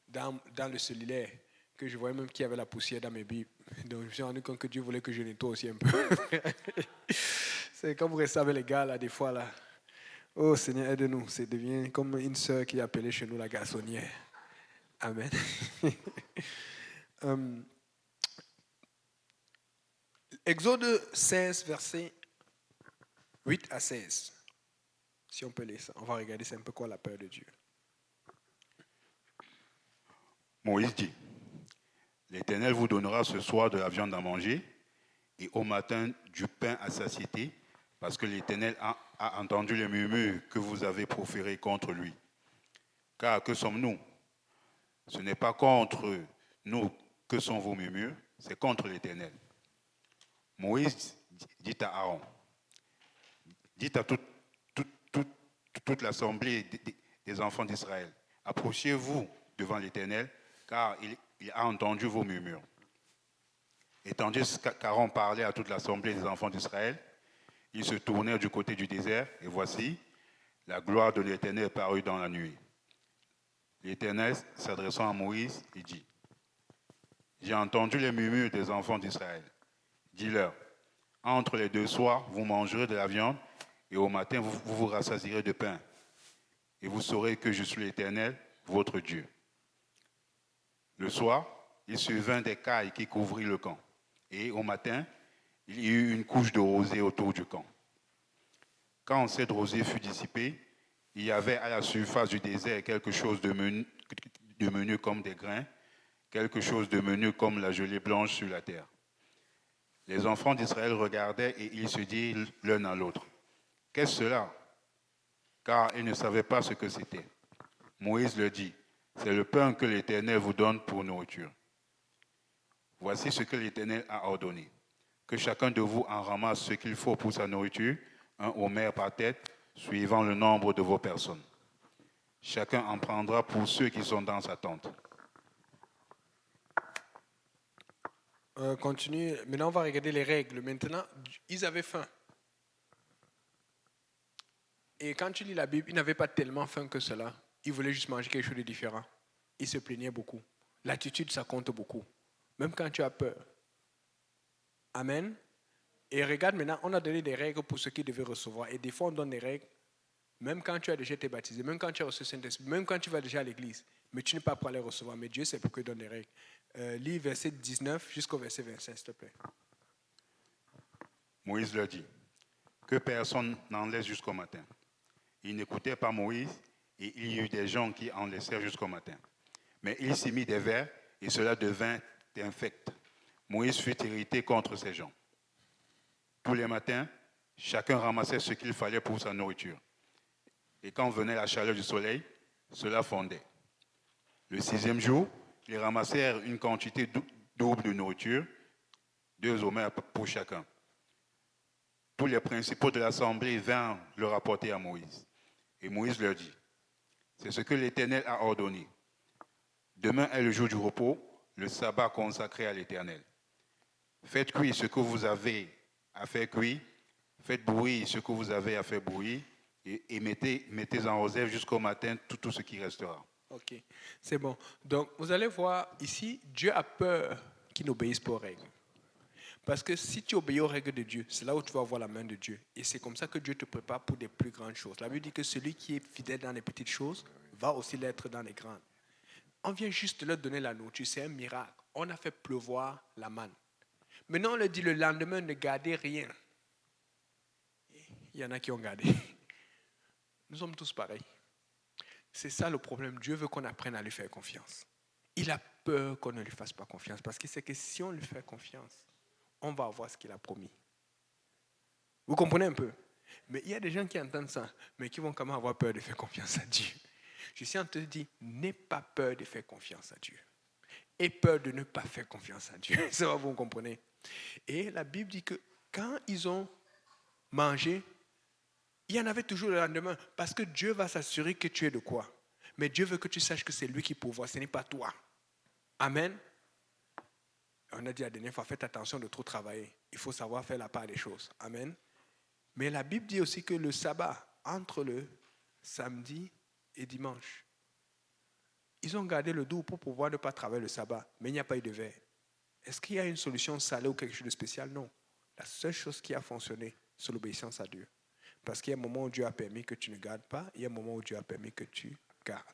dans le cellulaire, que je voyais même qu'il y avait la poussière dans mes Bibles. Donc je me suis rendu compte que Dieu voulait que je nettoie aussi un peu. C'est comme vous savez les gars là, des fois là. Oh Seigneur, aide-nous. Ça devient comme une sœur qui est appelée chez nous la garçonnière. Amen. Exode 16, versets 8 à 16. Si on peut lire ça, on va regarder c'est un peu quoi la peur de Dieu. Moïse dit, l'Éternel vous donnera ce soir de la viande à manger et au matin du pain à satiété, parce que l'Éternel a entendu les murmures que vous avez proférés contre lui. Car que sommes-nous? Ce n'est pas contre nous que sont vos murmures, c'est contre l'Éternel. Moïse dit à Aaron, dit à toute l'assemblée des enfants d'Israël, approchez-vous devant l'Éternel, car il a entendu vos murmures. Et tandis qu'Aaron parlait à toute l'assemblée des enfants d'Israël, ils se tournèrent du côté du désert, et voici, la gloire de l'Éternel parut dans la nuit. L'Éternel, s'adressant à Moïse, il dit, j'ai entendu les murmures des enfants d'Israël. Dis-leur, entre les deux soirs, vous mangerez de la viande, et au matin, vous vous rassasierez de pain. Et vous saurez que je suis l'Éternel, votre Dieu. Le soir, il survint des cailles qui couvrirent le camp. Et au matin, il y eut une couche de rosée autour du camp. Quand cette rosée fut dissipée, il y avait à la surface du désert quelque chose de menu comme des grains, quelque chose de menu comme la gelée blanche sur la terre. Les enfants d'Israël regardaient et ils se dirent l'un à l'autre, « Qu'est-ce cela ?» Car ils ne savaient pas ce que c'était. Moïse leur dit, « C'est le pain que l'Éternel vous donne pour nourriture. Voici ce que l'Éternel a ordonné. Que chacun de vous en ramasse ce qu'il faut pour sa nourriture, un homère par tête, suivant le nombre de vos personnes. Chacun en prendra pour ceux qui sont dans sa tente. » Continue. Maintenant, on va regarder les règles. Maintenant, ils avaient faim. Et quand tu lis la Bible, ils n'avaient pas tellement faim que cela. Ils voulaient juste manger quelque chose de différent. Ils se plaignaient beaucoup. L'attitude, ça compte beaucoup. Même quand tu as peur. Amen. Et regarde maintenant, on a donné des règles pour ceux qui devaient recevoir. Et des fois, on donne des règles, même quand tu as déjà été baptisé, même quand tu as reçu le Saint-Esprit, même quand tu vas déjà à l'église. Mais tu n'es pas prêt à les recevoir. Mais Dieu, c'est pourquoi il donne des règles. Lis verset 19 jusqu'au verset 25, s'il te plaît. Moïse leur dit, « Que personne n'en laisse jusqu'au matin. » Ils n'écoutaient pas Moïse et il y eut des gens qui en laissèrent jusqu'au matin. Mais il s'y mit des vers et cela devint infect. Moïse fut irrité contre ces gens. Tous les matins, chacun ramassait ce qu'il fallait pour sa nourriture. Et quand venait la chaleur du soleil, cela fondait. Le 6e jour, ils ramassèrent une quantité double de nourriture, 2 homères pour chacun. Tous les principaux de l'assemblée vinrent le rapporter à Moïse. Et Moïse leur dit, « C'est ce que l'Éternel a ordonné. Demain est le jour du repos, le sabbat consacré à l'Éternel. Faites cuire ce que vous avez à faire cuire, faites bouillir ce que vous avez à faire bouillir, et mettez en réserve jusqu'au matin tout ce qui restera. » Ok, c'est bon. Donc, vous allez voir ici, Dieu a peur qu'ils n'obéissent pas aux règles. Parce que si tu obéis aux règles de Dieu, c'est là où tu vas voir la main de Dieu. Et c'est comme ça que Dieu te prépare pour des plus grandes choses. La Bible dit que celui qui est fidèle dans les petites choses va aussi l'être dans les grandes. On vient juste leur donner la nourriture, c'est un miracle. On a fait pleuvoir la manne. Maintenant, on leur dit le lendemain, ne gardez rien. Il y en a qui ont gardé. Nous sommes tous pareils. C'est ça le problème. Dieu veut qu'on apprenne à lui faire confiance. Il a peur qu'on ne lui fasse pas confiance parce qu'il sait que si on lui fait confiance, on va avoir ce qu'il a promis. Vous comprenez un peu? Mais il y a des gens qui entendent ça, mais qui vont quand même avoir peur de faire confiance à Dieu. Je suis en train de te dire, n'aie pas peur de faire confiance à Dieu. Aie peur de ne pas faire confiance à Dieu. Ça va, vous comprenez? Et la Bible dit que quand ils ont mangé, il y en avait toujours le lendemain, parce que Dieu va s'assurer que tu es de quoi. Mais Dieu veut que tu saches que c'est lui qui pourvoit, ce n'est pas toi. Amen. On a dit la dernière fois, faites attention de trop travailler. Il faut savoir faire la part des choses. Amen. Mais la Bible dit aussi que le sabbat, entre le samedi et dimanche, ils ont gardé le doux pour pouvoir ne pas travailler le sabbat, mais il n'y a pas eu de verre. Est-ce qu'il y a une solution salée ou quelque chose de spécial? Non. La seule chose qui a fonctionné, c'est l'obéissance à Dieu. Parce qu'il y a un moment où Dieu a permis que tu ne gardes pas, il y a un moment où Dieu a permis que tu gardes.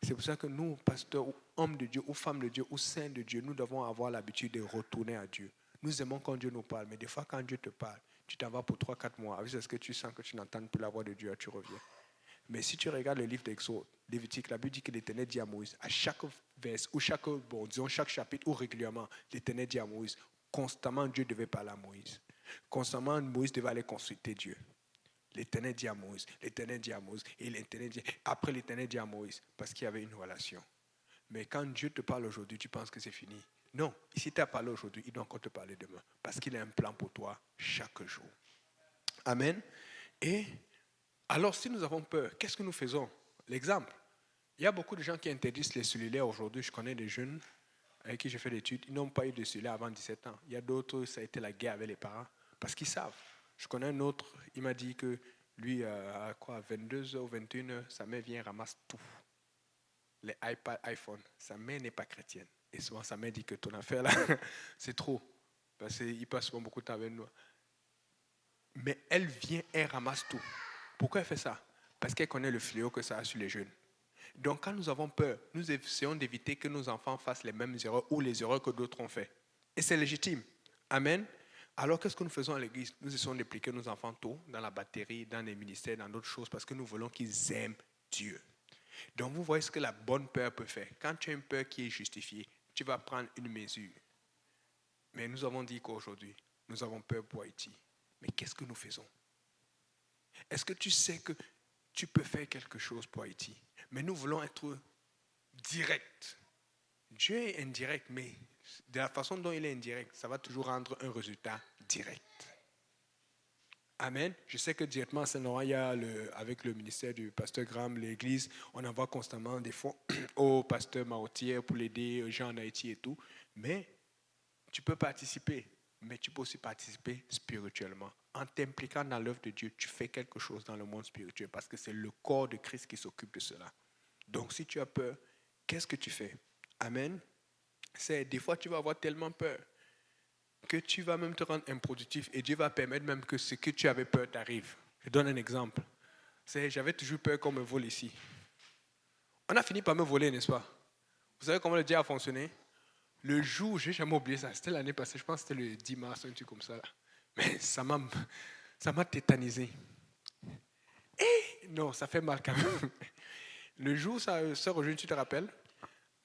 C'est pour ça que nous, pasteurs, ou hommes de Dieu, ou femmes de Dieu, ou saints de Dieu, nous devons avoir l'habitude de retourner à Dieu. Nous aimons quand Dieu nous parle, mais des fois quand Dieu te parle, tu t'en vas pour 3-4 mois. Avec ce que tu sens que tu n'entends plus la voix de Dieu, tu reviens. Mais si tu regardes le livre d'Exode, Lévitique, la Bible dit que l'Éternel dit à Moïse, à chaque verset, ou chaque chapitre, ou régulièrement, l'Éternel dit à Moïse, constamment Dieu devait parler à Moïse. Constamment Moïse devait aller consulter Dieu. L'Éternel dit à Moïse, l'Éternel dit à Moïse, et l'Éternel dit, après l'Éternel dit à Moïse, parce qu'il y avait une relation. Mais quand Dieu te parle aujourd'hui, tu penses que c'est fini. Non, si tu as parlé aujourd'hui, il doit encore te parler demain, parce qu'il a un plan pour toi chaque jour. Amen. Et alors, si nous avons peur, qu'est-ce que nous faisons? L'exemple. Il y a beaucoup de gens qui interdisent les cellulaires aujourd'hui. Je connais des jeunes avec qui j'ai fait des études, ils n'ont pas eu de cellulaire avant 17 ans. Il y a d'autres, ça a été la guerre avec les parents, parce qu'ils savent. Je connais un autre, il m'a dit que lui, à 22h ou 21h, sa mère vient et ramasse tout. Les iPads, iPhone. Sa mère n'est pas chrétienne. Et souvent, sa mère dit que ton affaire là, c'est trop. Parce qu'il passe souvent beaucoup de temps avec nous. Mais elle vient et ramasse tout. Pourquoi elle fait ça? Parce qu'elle connaît le fléau que ça a sur les jeunes. Donc, quand nous avons peur, nous essayons d'éviter que nos enfants fassent les mêmes erreurs ou les erreurs que d'autres ont fait. Et c'est légitime. Amen. Alors, qu'est-ce que nous faisons à l'église? Nous essayons d'impliquer nos enfants tôt dans la batterie, dans les ministères, dans d'autres choses, parce que nous voulons qu'ils aiment Dieu. Donc, vous voyez ce que la bonne peur peut faire. Quand tu as une peur qui est justifiée, tu vas prendre une mesure. Mais nous avons dit qu'aujourd'hui, nous avons peur pour Haïti. Mais qu'est-ce que nous faisons? Est-ce que tu sais que tu peux faire quelque chose pour Haïti? Mais nous voulons être directs. Dieu est indirect, mais de la façon dont il est indirect, ça va toujours rendre un résultat direct. Amen. Je sais que directement à Saint-Laurent, il y a avec le ministère du pasteur Graham, l'église, on envoie constamment des fonds au pasteur Marotier pour l'aider, aux gens en Haïti et tout. Mais tu peux participer, mais tu peux aussi participer spirituellement. En t'impliquant dans l'œuvre de Dieu, tu fais quelque chose dans le monde spirituel parce que c'est le corps de Christ qui s'occupe de cela. Donc si tu as peur, qu'est-ce que tu fais? Amen. Des fois, tu vas avoir tellement peur que tu vas même te rendre improductif et Dieu va permettre même que ce que tu avais peur t'arrive. Je donne un exemple. J'avais toujours peur qu'on me vole ici. On a fini par me voler, n'est-ce pas? Vous savez comment le diable a fonctionné? Le jour, je n'ai jamais oublié ça, c'était l'année passée, je pense que c'était le 10 mars, un truc comme ça. Là. Mais ça m'a tétanisé. Et non, ça fait mal quand même. Le jour, sœur Rogeline, tu te rappelles?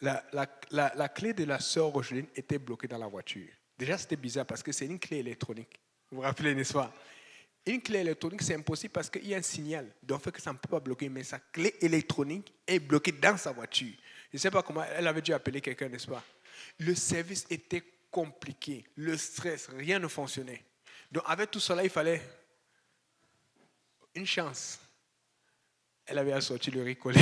La clé de la sœur Rogeline était bloquée dans la voiture. Déjà, c'était bizarre parce que c'est une clé électronique. Vous vous rappelez, n'est-ce pas? Une clé électronique, c'est impossible parce qu'il y a un signal. Donc, fait que ça ne peut pas bloquer. Mais sa clé électronique est bloquée dans sa voiture. Je ne sais pas comment elle avait dû appeler quelqu'un, n'est-ce pas? Le service était compliqué. Le stress, rien ne fonctionnait. Donc, avec tout cela, il fallait une chance. Elle avait sorti le riz collé.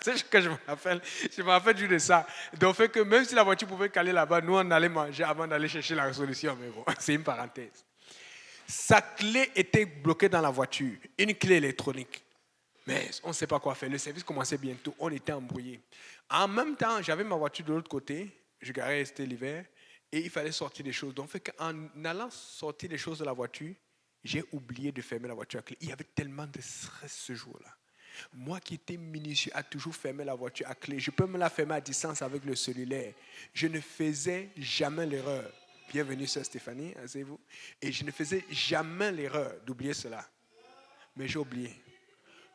C'est ce que je me rappelle. Je me rappelle juste de ça. Donc, fait que même si la voiture pouvait caler là-bas, nous, on allait manger avant d'aller chercher la solution. Mais bon, c'est une parenthèse. Sa clé était bloquée dans la voiture. Une clé électronique. Mais on ne sait pas quoi faire. Le service commençait bientôt. On était embrouillés. En même temps, j'avais ma voiture de l'autre côté. Je garais, c'était l'hiver. Et il fallait sortir des choses. Donc, fait qu'en allant sortir des choses de la voiture, j'ai oublié de fermer la voiture à clé. Il y avait tellement de stress ce jour-là. Moi qui étais minutieux à toujours fermer la voiture à clé, je peux me la fermer à distance avec le cellulaire. Je ne faisais jamais l'erreur. Bienvenue, sœur Stéphanie, asseyez-vous. Et je ne faisais jamais l'erreur d'oublier cela. Mais j'ai oublié.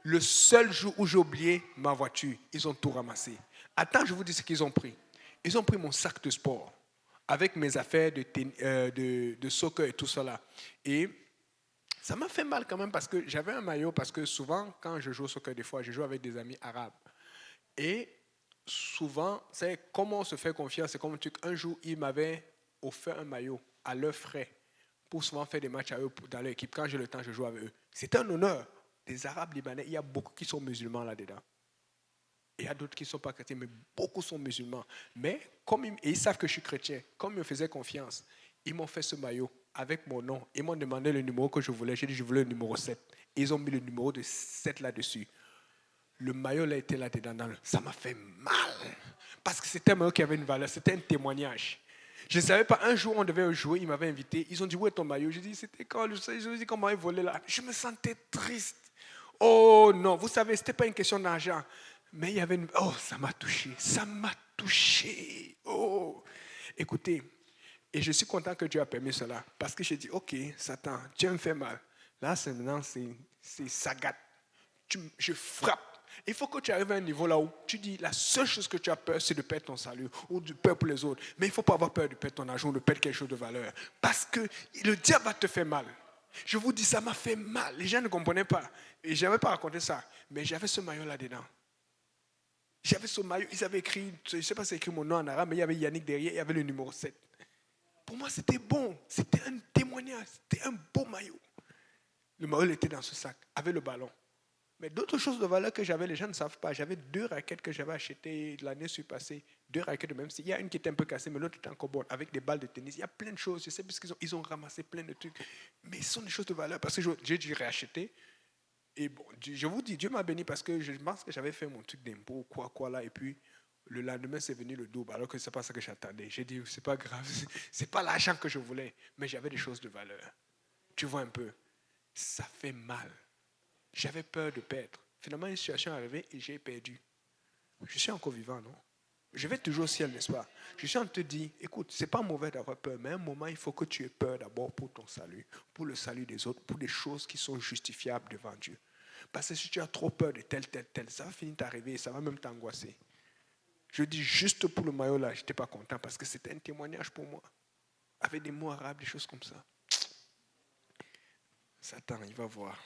Le seul jour où j'ai oublié ma voiture, ils ont tout ramassé. Attends, je vous dis ce qu'ils ont pris. Ils ont pris mon sac de sport avec mes affaires de soccer et tout cela. Et ça m'a fait mal quand même parce que j'avais un maillot, parce que souvent, quand je joue au soccer, des fois, je joue avec des amis arabes. Et souvent, c'est comment on se fait confiance. C'est comme un jour, ils m'avaient offert un maillot à leurs frais pour souvent faire des matchs à eux dans leur équipe. Quand j'ai le temps, je joue avec eux. C'est un honneur. Des Arabes libanais, il y a beaucoup qui sont musulmans là-dedans. Il y a d'autres qui ne sont pas chrétiens, mais beaucoup sont musulmans. Mais et ils savent que je suis chrétien, comme ils me faisaient confiance, ils m'ont fait ce maillot avec mon nom. Ils m'ont demandé le numéro que je voulais. J'ai dit je voulais le numéro 7. Et ils ont mis le numéro de 7 là-dessus. Le maillot là était là-dedans. Ça m'a fait mal. Parce que c'était un maillot qui avait une valeur. C'était un témoignage. Je ne savais pas. Un jour, on devait jouer. Ils m'avaient invité. Ils ont dit où est ton maillot? J'ai dit c'était quand? Ils ont dit comment ils volaient là. Je me sentais triste. Oh non, vous savez, ce n'était pas une question d'argent. Mais il y avait une... Oh, ça m'a touché. Ça m'a touché. Oh. Écoutez, et je suis content que Dieu a permis cela. Parce que j'ai dit, ok, Satan, tu me fais mal. Là, maintenant, c'est sagat. Je frappe. Il faut que tu arrives à un niveau là où tu dis, la seule chose que tu as peur, c'est de perdre ton salut ou de peur pour les autres. Mais il ne faut pas avoir peur de perdre ton argent ou de perdre quelque chose de valeur. Parce que le diable va te faire mal. Je vous dis, ça m'a fait mal. Les gens ne comprenaient pas. Et je n'avais pas raconté ça. Mais j'avais ce maillot là-dedans. J'avais ce maillot. Ils avaient écrit, je ne sais pas si c'est écrit mon nom en arabe, mais il y avait Yannick derrière, il y avait le numéro 7. Pour moi, c'était bon. C'était un témoignage. C'était un beau maillot. Le maillot était dans ce sac, avec le ballon. Mais d'autres choses de valeur que j'avais, les gens ne savent pas. J'avais 2 raquettes que j'avais achetées l'année passée. 2 raquettes de même style. Il y a une qui était un peu cassée, mais l'autre était encore bonne, avec des balles de tennis. Il y a plein de choses. Je sais parce qu'ils ont ramassé plein de trucs. Mais ce sont des choses de valeur parce que j'ai dû réacheter. Et bon, je vous dis, Dieu m'a béni parce que je pense que j'avais fait mon truc d'impôt, quoi là. Et puis, le lendemain, c'est venu le double, alors que ce n'est pas ça que j'attendais. J'ai dit, c'est pas grave, c'est pas l'argent que je voulais, mais j'avais des choses de valeur. Tu vois un peu, ça fait mal. J'avais peur de perdre. Finalement, une situation est arrivée et j'ai perdu. Je suis encore vivant, non? Je vais toujours au ciel, n'est-ce pas? Je suis en train de te dire, écoute, ce n'est pas mauvais d'avoir peur, mais à un moment, il faut que tu aies peur d'abord pour ton salut, pour le salut des autres, pour des choses qui sont justifiables devant Dieu. Parce que si tu as trop peur de tel, ça va finir t'arriver et ça va même t'angoisser. Je dis juste pour le maillot là, je n'étais pas content parce que c'était un témoignage pour moi. avec des mots arabes, des choses comme ça. Satan, il va voir.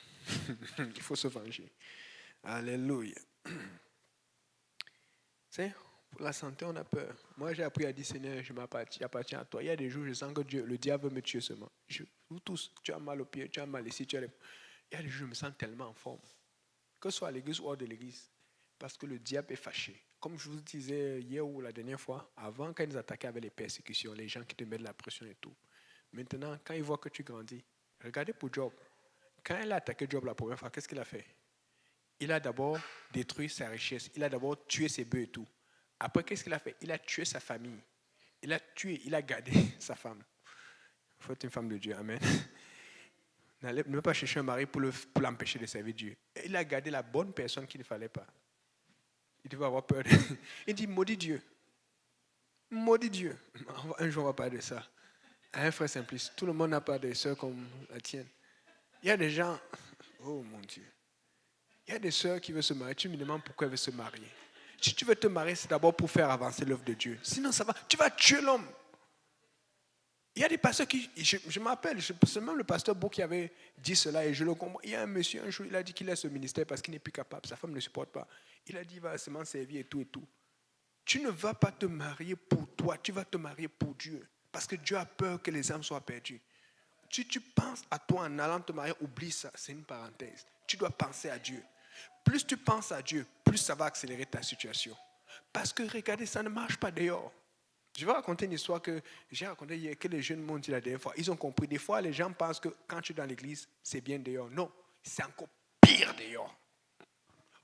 Il faut se venger. Alléluia. C'est, pour la santé, on a peur. Moi, j'ai appris à dire, Seigneur, je m'appartiens à toi. Il y a des jours, je sens que le diable veut me tuer seulement. Vous tous, tu as mal au pied, tu as mal ici, il y a des jours, je me sens tellement en forme. Que ce soit à l'église ou hors de l'église. Parce que le diable est fâché. Comme je vous disais hier ou la dernière fois, avant, quand ils nous attaquaient avec les persécutions, les gens qui te mettent de la pression et tout. Maintenant, quand ils voient que tu grandis, regardez pour Job. Quand il a attaqué Job la première fois, qu'est-ce qu'il a fait? Il a d'abord détruit sa richesse. Il a d'abord tué ses bœufs et tout. Après, qu'est-ce qu'il a fait? Il a tué sa famille. Il a gardé sa femme. Il faut être une femme de Dieu. Amen. Ne pas chercher un mari pour l'empêcher de servir Dieu. Et il a gardé la bonne personne qu'il ne fallait pas. Il devait avoir peur. Il dit, maudit Dieu. Maudit Dieu. Un jour, on va parler de ça. Un frère simpliste. Tout le monde n'a pas des sœurs comme la tienne. Il y a des gens... Oh mon Dieu. Il y a des sœurs qui veulent se marier. Tu me demandes pourquoi elles veulent se marier. Si tu veux te marier, c'est d'abord pour faire avancer l'œuvre de Dieu. Sinon, ça va. Tu vas tuer l'homme. Il y a des pasteurs qui... Je m'appelle, c'est même le pasteur Beau qui avait dit cela et je le comprends. Il y a un monsieur, un jour, il a dit qu'il laisse le ministère parce qu'il n'est plus capable. Sa femme ne le supporte pas. Il a dit il va seulement servir et tout et tout. Tu ne vas pas te marier pour toi, tu vas te marier pour Dieu. Parce que Dieu a peur que les âmes soient perdues. Si tu penses à toi en allant te marier, oublie ça, c'est une parenthèse. Tu dois penser à Dieu. Plus tu penses à Dieu, plus ça va accélérer ta situation. Parce que regardez, ça ne marche pas dehors. Je vais raconter une histoire que j'ai racontée hier, que les jeunes m'ont dit la dernière fois. Ils ont compris. Des fois, les gens pensent que quand tu es dans l'église, c'est bien dehors. Non, c'est encore pire dehors.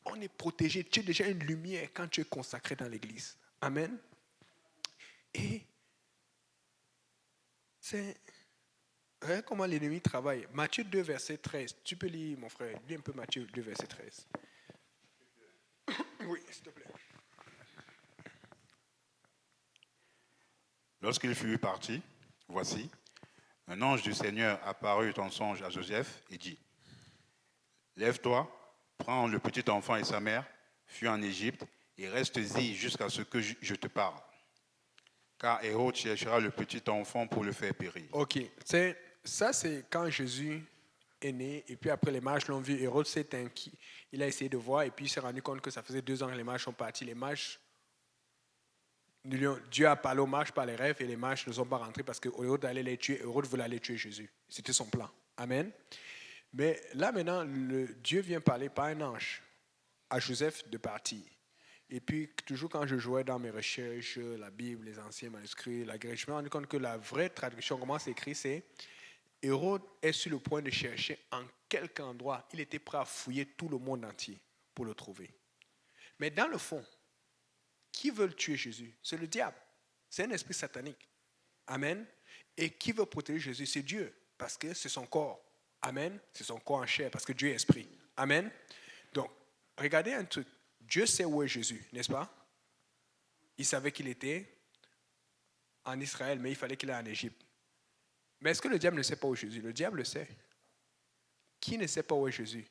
On est protégé. Tu es déjà une lumière quand tu es consacré dans l'église. Amen. Et c'est... Regarde comment l'ennemi travaille. Matthieu 2, verset 13. Tu peux lire, mon frère. Lis un peu Matthieu 2, verset 13. Oui, s'il te plaît. Lorsqu'il fut parti, voici, un ange du Seigneur apparut en songe à Joseph et dit, « Lève-toi, prends le petit enfant et sa mère, fuis en Égypte et reste-y jusqu'à ce que je te parle. Car Hérode cherchera le petit enfant pour le faire périr. » Ok, ça c'est quand Jésus est né et puis après les mages l'ont vu. Hérode s'est inquiet. Il a essayé de voir et puis il s'est rendu compte que ça faisait 2 ans que les mages sont partis. Les mages... Dieu a parlé aux mages par les rêves et les mages ne sont pas rentrés parce qu'au lieu d'aller les tuer, Hérode voulait aller tuer Jésus. C'était son plan. Amen. Mais là maintenant, Dieu vient parler par un ange à Joseph de partir. Et puis, toujours quand je jouais dans mes recherches, la Bible, les anciens manuscrits, la Grèce, je me suis rendu compte que la vraie traduction, comment c'est écrit, c'est Hérode est sur le point de chercher en quelque endroit. Il était prêt à fouiller tout le monde entier pour le trouver. Mais dans le fond, qui veut tuer Jésus? C'est le diable. C'est un esprit satanique. Amen. Et qui veut protéger Jésus? C'est Dieu, parce que c'est son corps. Amen. C'est son corps en chair, parce que Dieu est esprit. Amen. Donc, regardez un truc. Dieu sait où est Jésus, n'est-ce pas? Il savait qu'il était en Israël, mais il fallait qu'il aille en Égypte. Mais est-ce que le diable ne sait pas où est Jésus? Le diable le sait. Qui ne sait pas où est Jésus?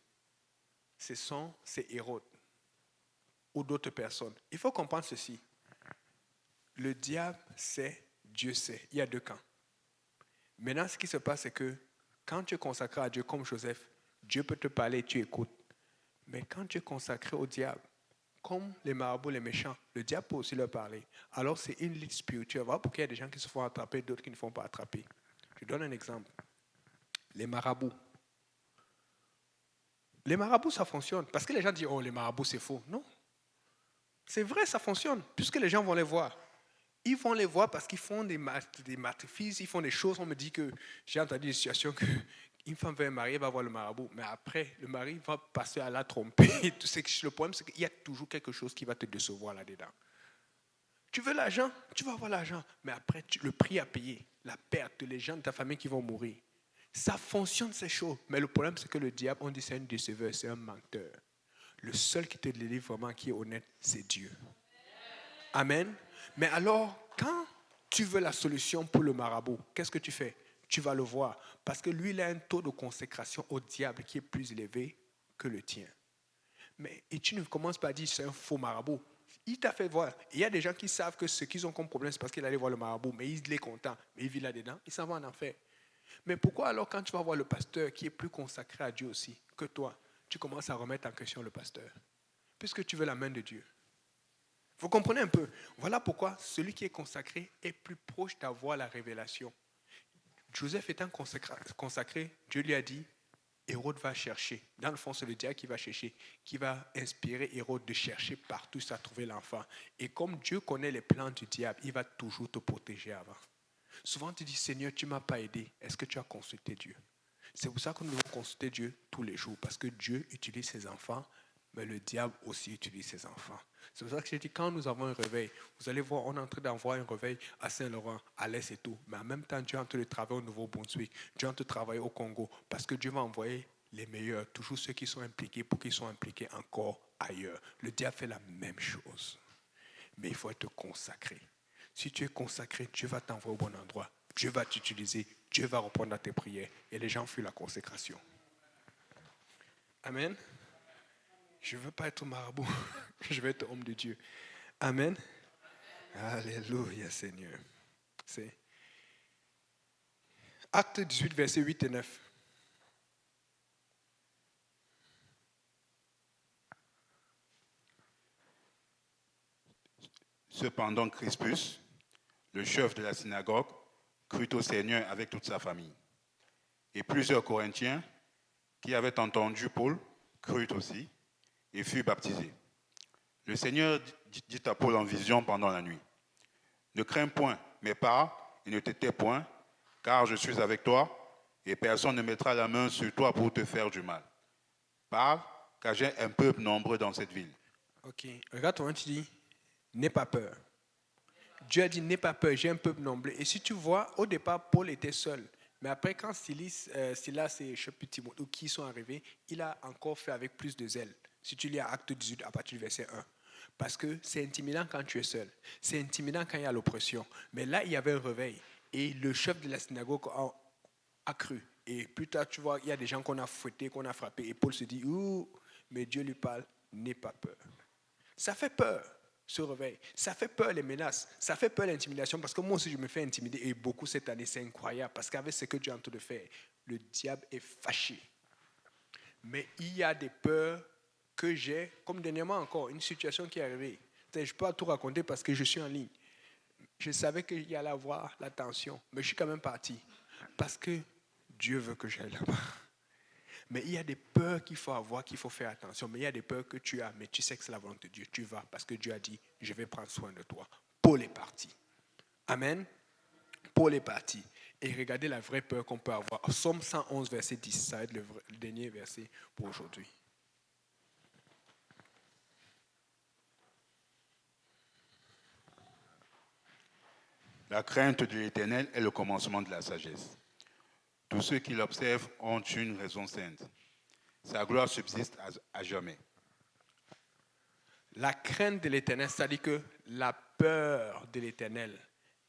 C'est Hérode ou d'autres personnes. Il faut comprendre ceci. Le diable sait, Dieu sait. Il y a 2 camps. Maintenant, ce qui se passe, c'est que quand tu es consacré à Dieu comme Joseph, Dieu peut te parler et tu écoutes. Mais quand tu es consacré au diable, comme les marabouts, les méchants, le diable peut aussi leur parler. Alors c'est une lutte spirituelle. Voilà pourquoi il y a des gens qui se font attraper, d'autres qui ne font pas attraper. Je donne un exemple. Les marabouts. Les marabouts, ça fonctionne. Parce que les gens disent, oh, les marabouts, c'est faux. Non. C'est vrai, ça fonctionne, puisque les gens vont les voir. Ils vont les voir parce qu'ils font des matrices, ils font des choses. On me dit que j'ai entendu des situations qu'une femme veut un mari, elle va voir le marabout. Mais après, le mari va passer à la tromper. Le problème, c'est qu'il y a toujours quelque chose qui va te décevoir là-dedans. Tu veux l'argent, tu vas avoir l'argent. Mais après, le prix à payer, la perte, les gens de ta famille qui vont mourir. Ça fonctionne, ces choses. Mais le problème, c'est que le diable, on dit c'est un déceveur, c'est un menteur. Le seul qui te délivre vraiment, qui est honnête, c'est Dieu. Amen. Mais alors, quand tu veux la solution pour le marabout, qu'est-ce que tu fais? Tu vas le voir. Parce que lui, il a un taux de consécration au diable qui est plus élevé que le tien. Et tu ne commences pas à dire c'est un faux marabout. Il t'a fait voir. Il y a des gens qui savent que ce qu'ils ont comme problème, c'est parce qu'ils allaient voir le marabout, mais il est content, mais il vit là-dedans, il s'en va en enfer. Mais pourquoi alors quand tu vas voir le pasteur qui est plus consacré à Dieu aussi que toi, tu commences à remettre en question le pasteur? Puisque tu veux la main de Dieu. Vous comprenez un peu? Voilà pourquoi celui qui est consacré est plus proche d'avoir la révélation. Joseph étant consacré, Dieu lui a dit, Hérode va chercher. Dans le fond, c'est le diable qui va chercher, qui va inspirer Hérode de chercher partout à trouver l'enfant. Et comme Dieu connaît les plans du diable, il va toujours te protéger avant. Souvent, tu dis, Seigneur, tu ne m'as pas aidé. Est-ce que tu as consulté Dieu? C'est pour ça que nous devons consulter Dieu tous les jours, parce que Dieu utilise ses enfants, mais le diable aussi utilise ses enfants. C'est pour ça que j'ai dit, quand nous avons un réveil, vous allez voir, on est en train d'envoyer un réveil à Saint-Laurent, à l'Est et tout. Mais en même temps, Dieu est en train de travailler au Nouveau-Brunswick, Dieu est en train de travailler au Congo, parce que Dieu va envoyer les meilleurs, toujours ceux qui sont impliqués, pour qu'ils soient impliqués encore ailleurs. Le diable fait la même chose. Mais il faut être consacré. Si tu es consacré, Dieu va t'envoyer au bon endroit. Dieu va t'utiliser. Dieu va répondre à tes prières. Et les gens fuient la consécration. Amen. Je ne veux pas être marabout. Je veux être homme de Dieu. Amen. Alléluia, Seigneur. C'est Acte 18, versets 8 et 9. Cependant, Crispus, le chef de la synagogue, crut au Seigneur avec toute sa famille. Et plusieurs Corinthiens qui avaient entendu Paul crurent aussi et furent baptisés. Le Seigneur dit à Paul en vision pendant la nuit, « Ne crains point, mais pars et ne te tais point, car je suis avec toi, et personne ne mettra la main sur toi pour te faire du mal. Parle, car j'ai un peuple nombreux dans cette ville. » Ok, regarde toi, tu dis, n'aie pas peur. Dieu a dit, n'aie pas peur, j'ai un peuple nombreux. Et si tu vois, au départ, Paul était seul. Mais après, quand Silas et Timothée qui sont arrivés, il a encore fait avec plus de zèle. Si tu lis Acte 18 à partir du verset 1. Parce que c'est intimidant quand tu es seul. C'est intimidant quand il y a l'oppression. Mais là, il y avait un réveil. Et le chef de la synagogue a cru. Et plus tard, tu vois, il y a des gens qu'on a fouettés, qu'on a frappés. Et Paul se dit, ouh, mais Dieu lui parle, n'aie pas peur. Ça fait peur, ce réveil. Ça fait peur, les menaces. Ça fait peur, l'intimidation. Parce que moi aussi, je me fais intimider. Et beaucoup cette année, c'est incroyable. Parce qu'avec ce que Dieu est en train de faire, le diable est fâché. Mais il y a des peurs que j'ai, comme dernièrement encore, une situation qui est arrivée. Je ne peux pas tout raconter parce que je suis en ligne. Je savais qu'il y allait avoir la tension. Mais je suis quand même parti. Parce que Dieu veut que j'aille là-bas. Mais il y a des peurs qu'il faut avoir, qu'il faut faire attention. Mais il y a des peurs que tu as, mais tu sais que c'est la volonté de Dieu. Tu vas parce que Dieu a dit, je vais prendre soin de toi. Paul est parti. Amen. Paul est parti. Et regardez la vraie peur qu'on peut avoir. Psaume 111, verset 10. Ça va être le dernier verset pour aujourd'hui. La crainte de l'Éternel est le commencement de la sagesse. Tous ceux qui l'observent ont une raison sainte. Sa gloire subsiste à jamais. La crainte de l'Éternel, c'est-à-dire que la peur de l'Éternel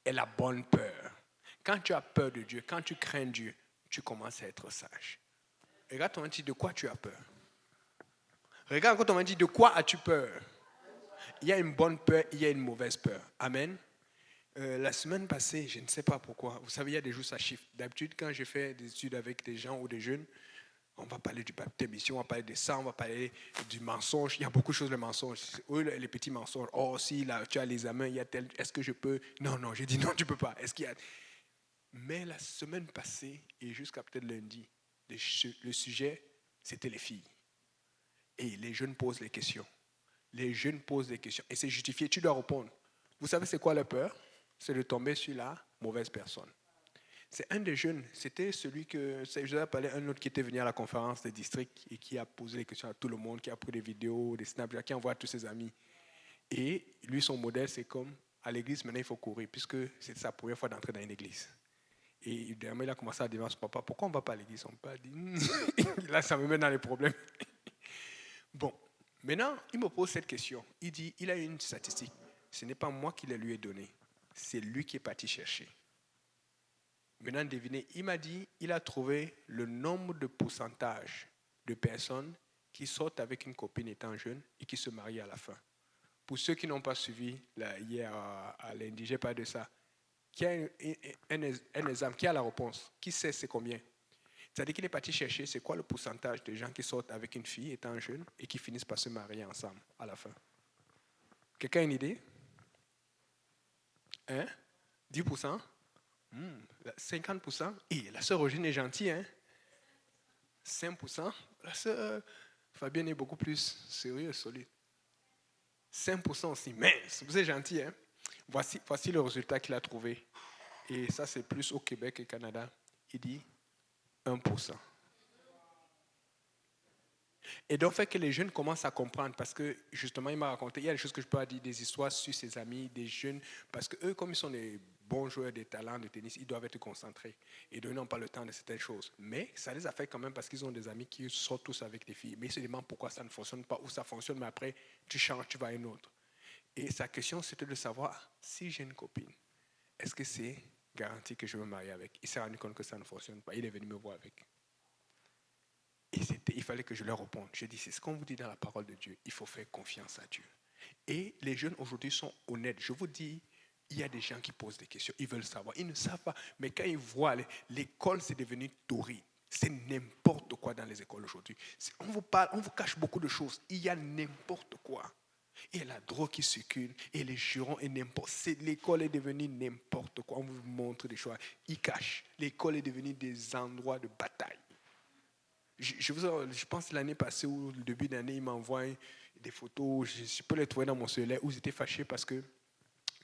est la bonne peur. Quand tu as peur de Dieu, quand tu crains Dieu, tu commences à être sage. Regarde, on m'a dit de quoi tu as peur. Regarde quand on m'a dit de quoi as-tu peur. Il y a une bonne peur, il y a une mauvaise peur. Amen. La semaine passée, je ne sais pas pourquoi, vous savez, il y a des jours ça chiffre. D'habitude, quand je fais des études avec des gens ou des jeunes, on va parler du baptême ici, on va parler de ça, on va parler du mensonge. Il y a beaucoup de choses, le mensonge. Oui, les petits mensonges. Oh, si là, tu as l'examen, il y a tel. Est-ce que je peux? Non, j'ai dit non, tu ne peux pas. Est-ce qu'il y a. Mais la semaine passée, et jusqu'à peut-être lundi, le sujet, c'était les filles. Et les jeunes posent les questions. Les jeunes posent des questions. Et c'est justifié, tu dois répondre. Vous savez, c'est quoi la peur? C'est de tomber sur la mauvaise personne. C'est un des jeunes, c'était celui que, je vous ai parlé, un autre qui était venu à la conférence des districts et qui a posé les questions à tout le monde, qui a pris des vidéos, des snaps, qui envoie à tous ses amis. Et lui, son modèle, c'est comme, à l'église, maintenant, il faut courir, puisque c'est sa première fois d'entrer dans une église. Et évidemment, il a commencé à dire à son papa, pourquoi on ne va pas à l'église? Son papa dit, là, ça me met dans les problèmes. Bon, maintenant, il me pose cette question. Il dit, il a une statistique. Ce n'est pas moi qui la lui ai donnée. C'est lui qui est parti chercher. Maintenant, devinez, il m'a dit, il a trouvé le nombre de pourcentage de personnes qui sortent avec une copine étant jeune et qui se marient à la fin. Pour ceux qui n'ont pas suivi hier à lundi, j'ai parlé de ça. Qui a un exemple, qui a la réponse, qui sait c'est combien? C'est-à-dire qu'il est parti chercher c'est quoi le pourcentage de gens qui sortent avec une fille étant jeunes et qui finissent par se marier ensemble à la fin. Quelqu'un a une idée? 10%? 50%? Et la sœur Rogine est gentille, hein? 5%? La sœur Fabienne est beaucoup plus sérieuse, solide. 5% aussi, mais vous êtes gentil, hein? Voici le résultat qu'il a trouvé. Et ça, c'est plus au Québec et au Canada. Il dit 1%. Et donc, fait que les jeunes commencent à comprendre parce que, justement, il m'a raconté, il y a des choses que je peux dire, des histoires sur ses amis, des jeunes, parce que eux, comme ils sont des bons joueurs, des talents de tennis, ils doivent être concentrés. Et donc, ils n'ont pas le temps de certaines choses. Mais ça les affecte quand même parce qu'ils ont des amis qui sortent tous avec des filles. Mais ils se demandent pourquoi ça ne fonctionne pas ou ça fonctionne, mais après, tu changes, tu vas à une autre. Et sa question, c'était de savoir, si j'ai une copine, est-ce que c'est garanti que je me marie avec? Il s'est rendu compte que ça ne fonctionne pas. Il est venu me voir avec. Et il fallait que je leur réponde. Je dis, c'est ce qu'on vous dit dans la parole de Dieu. Il faut faire confiance à Dieu. Et les jeunes aujourd'hui sont honnêtes. Je vous dis, il y a des gens qui posent des questions. Ils veulent savoir. Ils ne savent pas. Mais quand ils voient, l'école, c'est devenu torride. C'est n'importe quoi dans les écoles aujourd'hui. On vous parle, on vous cache beaucoup de choses. Il y a n'importe quoi. Il y a la drogue qui circule, et les jurons, et n'importe. L'école est devenue n'importe quoi. On vous montre des choses. Ils cachent. L'école est devenue des endroits de bataille. Je pense l'année passée ou le début d'année, ils m'envoient des photos, je peux les trouver dans mon cellulaire, où ils étaient fâchés parce qu'ils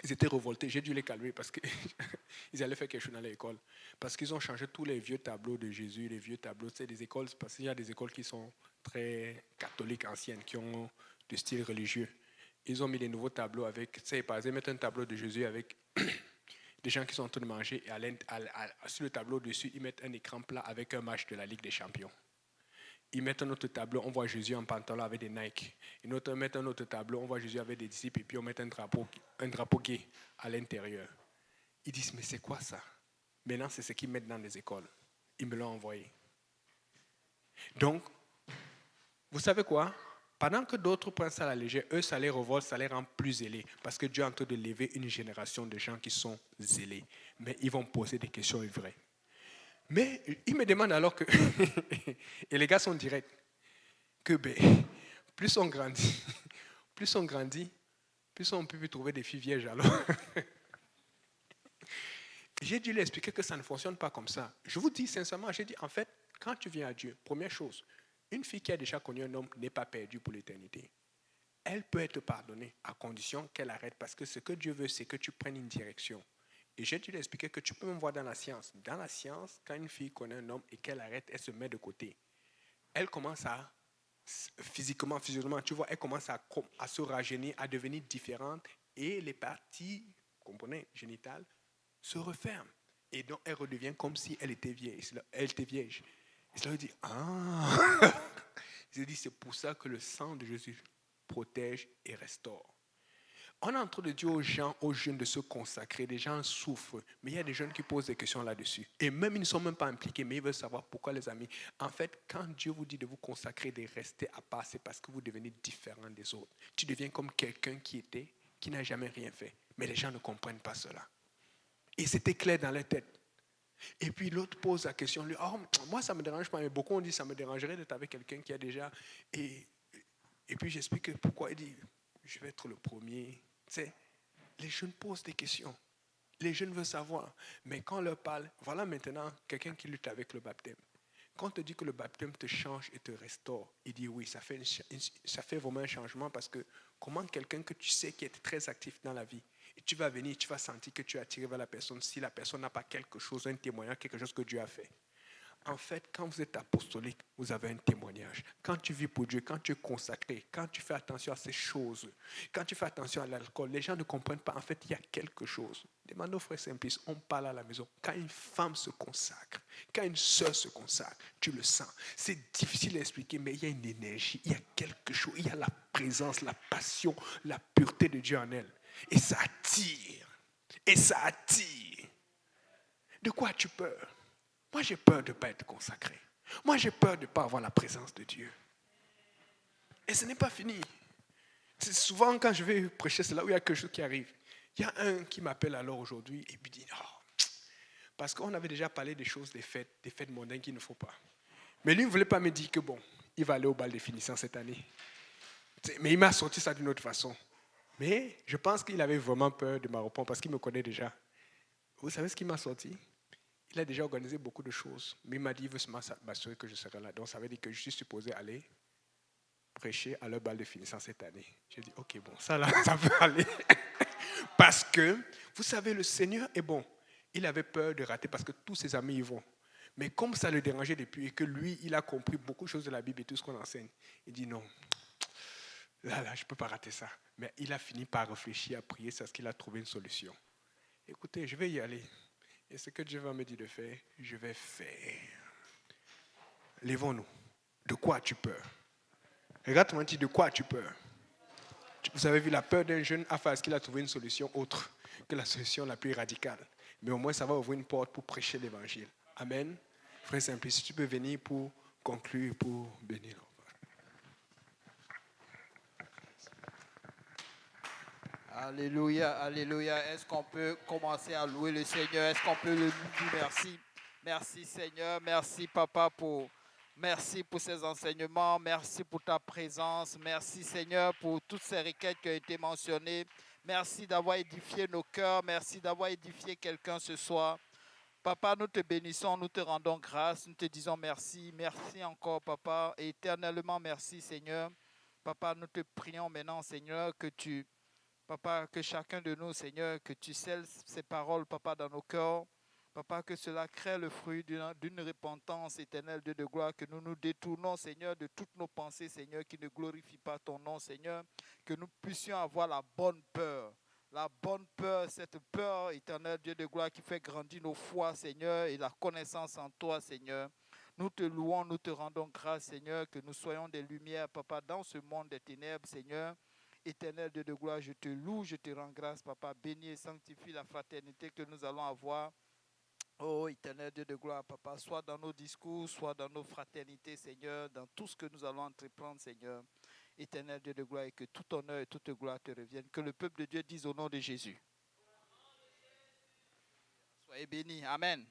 étaient révoltés. J'ai dû les calmer parce qu'ils allaient faire quelque chose dans l'école. Parce qu'ils ont changé tous les vieux tableaux de Jésus, les vieux tableaux, des écoles, parce qu'il y a des écoles qui sont très catholiques, anciennes, qui ont de style religieux. Ils ont mis des nouveaux tableaux avec, par exemple, ils mettent un tableau de Jésus avec des gens qui sont en train de manger, et sur le tableau dessus, ils mettent un écran plat avec un match de la Ligue des Champions. Ils mettent un autre tableau, on voit Jésus en pantalon avec des Nike. Ils mettent un autre tableau, on voit Jésus avec des disciples, et puis on met un drapeau gay à l'intérieur. Ils disent, mais c'est quoi ça? Maintenant, c'est ce qu'ils mettent dans les écoles. Ils me l'ont envoyé. Donc, vous savez quoi? Pendant que d'autres prennent ça à la légère, eux, ça les révolte, ça les rend plus zélés. Parce que Dieu est en train de lever une génération de gens qui sont zélés. Mais ils vont poser des questions vraies. Mais ils me demandent alors que, et les gars sont directs, que plus on grandit, plus on peut trouver des filles vierges alors. J'ai dû lui expliquer que ça ne fonctionne pas comme ça. Je vous dis sincèrement, j'ai dit, en fait, quand tu viens à Dieu, première chose, une fille qui a déjà connu un homme n'est pas perdue pour l'éternité. Elle peut être pardonnée à condition qu'elle arrête, parce que ce que Dieu veut, c'est que tu prennes une direction. Et j'ai dû lui expliquer que tu peux me voir dans la science. Dans la science, quand une fille connaît un homme et qu'elle arrête, elle se met de côté. Elle commence à, physiquement, tu vois, elle commence à se rajeunir, à devenir différente, et les parties, comprenez, génitales, se referment. Et donc, elle redevient comme si elle était vieille. Elle était vierge. Et cela veut dire, il dit, c'est pour ça que le sang de Jésus protège et restaure. On est en train de dire aux gens, aux jeunes de se consacrer. Des gens souffrent, mais il y a des jeunes qui posent des questions là-dessus. Et même, ils ne sont même pas impliqués, mais ils veulent savoir pourquoi, les amis. En fait, quand Dieu vous dit de vous consacrer, de rester à part, c'est parce que vous devenez différent des autres. Tu deviens comme quelqu'un qui n'a jamais rien fait. Mais les gens ne comprennent pas cela. Et c'était clair dans leur tête. Et puis l'autre pose la question, lui, moi ça ne me dérange pas, mais beaucoup ont dit ça me dérangerait d'être avec quelqu'un qui a déjà... Et puis j'explique pourquoi. Il dit, je vais être le premier. Les jeunes posent des questions. Les jeunes veulent savoir. Mais quand on leur parle, voilà maintenant quelqu'un qui lutte avec le baptême. Quand on te dit que le baptême te change et te restaure, il dit oui, ça fait vraiment un changement, parce que comment quelqu'un que tu sais qui est très actif dans la vie, et tu vas venir, tu vas sentir que tu es attiré vers la personne si la personne n'a pas quelque chose, un témoignage, quelque chose que Dieu a fait. En fait, quand vous êtes apostolique, vous avez un témoignage. Quand tu vis pour Dieu, quand tu es consacré, quand tu fais attention à ces choses, quand tu fais attention à l'alcool, les gens ne comprennent pas. En fait, il y a quelque chose. Demande aux frères simplistes, on parle à la maison. Quand une femme se consacre, quand une sœur se consacre, tu le sens. C'est difficile à expliquer, mais il y a une énergie, il y a quelque chose, il y a la présence, la passion, la pureté de Dieu en elle. Et ça attire. Et ça attire. De quoi as-tu peur? Moi, j'ai peur de ne pas être consacré. Moi, j'ai peur de ne pas avoir la présence de Dieu. Et ce n'est pas fini. C'est souvent quand je vais prêcher, c'est là où il y a quelque chose qui arrive. Il y a un qui m'appelle alors aujourd'hui et me dit, oh, parce qu'on avait déjà parlé des choses, des fêtes mondaines qu'il ne faut pas. Mais lui ne voulait pas me dire que bon, il va aller au bal des finissants cette année. Mais il m'a sorti ça d'une autre façon. Mais je pense qu'il avait vraiment peur de ma réponse parce qu'il me connaît déjà. Vous savez ce qu'il m'a sorti? Il a déjà organisé beaucoup de choses. Mais il m'a dit, il veut m'assurer que je serai là. Donc ça veut dire que je suis supposé aller prêcher à leur bal de finissant cette année. J'ai dit, ok, bon, ça là, ça peut aller. Parce que, vous savez, le Seigneur est bon. Il avait peur de rater parce que tous ses amis y vont. Mais comme ça le dérangeait depuis et que lui, il a compris beaucoup de choses de la Bible et tout ce qu'on enseigne, il dit non, là, je ne peux pas rater ça. Mais il a fini par réfléchir, à prier, c'est ce qu'il a trouvé une solution. Écoutez, je vais y aller. Et ce que Dieu va me dire de faire, je vais faire. Lèvons-nous. De quoi as-tu peur? Regarde-moi, dis de quoi as-tu peur? Vous avez vu, la peur d'un jeune a fait à ce qu'il a trouvé une solution autre que la solution la plus radicale. Mais au moins, ça va ouvrir une porte pour prêcher l'évangile. Amen. Frère Simplice, si tu peux venir pour conclure, pour bénir. Alléluia, alléluia. Est-ce qu'on peut commencer à louer le Seigneur? Est-ce qu'on peut lui dire merci? Merci Seigneur, merci Papa merci pour ces enseignements, merci pour ta présence, merci Seigneur pour toutes ces requêtes qui ont été mentionnées. Merci d'avoir édifié nos cœurs, merci d'avoir édifié quelqu'un ce soir. Papa, nous te bénissons, nous te rendons grâce, nous te disons merci. Merci encore, Papa, et éternellement merci, Seigneur. Papa, nous te prions maintenant, Seigneur, Papa, que chacun de nous, Seigneur, que tu scelles ces paroles, Papa, dans nos cœurs. Papa, que cela crée le fruit d'une repentance éternelle, Dieu de gloire, que nous nous détournons, Seigneur, de toutes nos pensées, Seigneur, qui ne glorifient pas ton nom, Seigneur. Que nous puissions avoir la bonne peur. La bonne peur, cette peur éternelle, Dieu de gloire, qui fait grandir nos foi, Seigneur, et la connaissance en toi, Seigneur. Nous te louons, nous te rendons grâce, Seigneur, que nous soyons des lumières, Papa, dans ce monde des ténèbres, Seigneur. Éternel Dieu de gloire, je te loue, je te rends grâce, Papa. Bénis et sanctifie la fraternité que nous allons avoir. Oh, éternel Dieu de gloire, Papa, soit dans nos discours, soit dans nos fraternités, Seigneur, dans tout ce que nous allons entreprendre, Seigneur. Éternel Dieu de gloire, et que tout honneur et toute gloire te reviennent. Que le peuple de Dieu dise au nom de Jésus. Soyez bénis. Amen.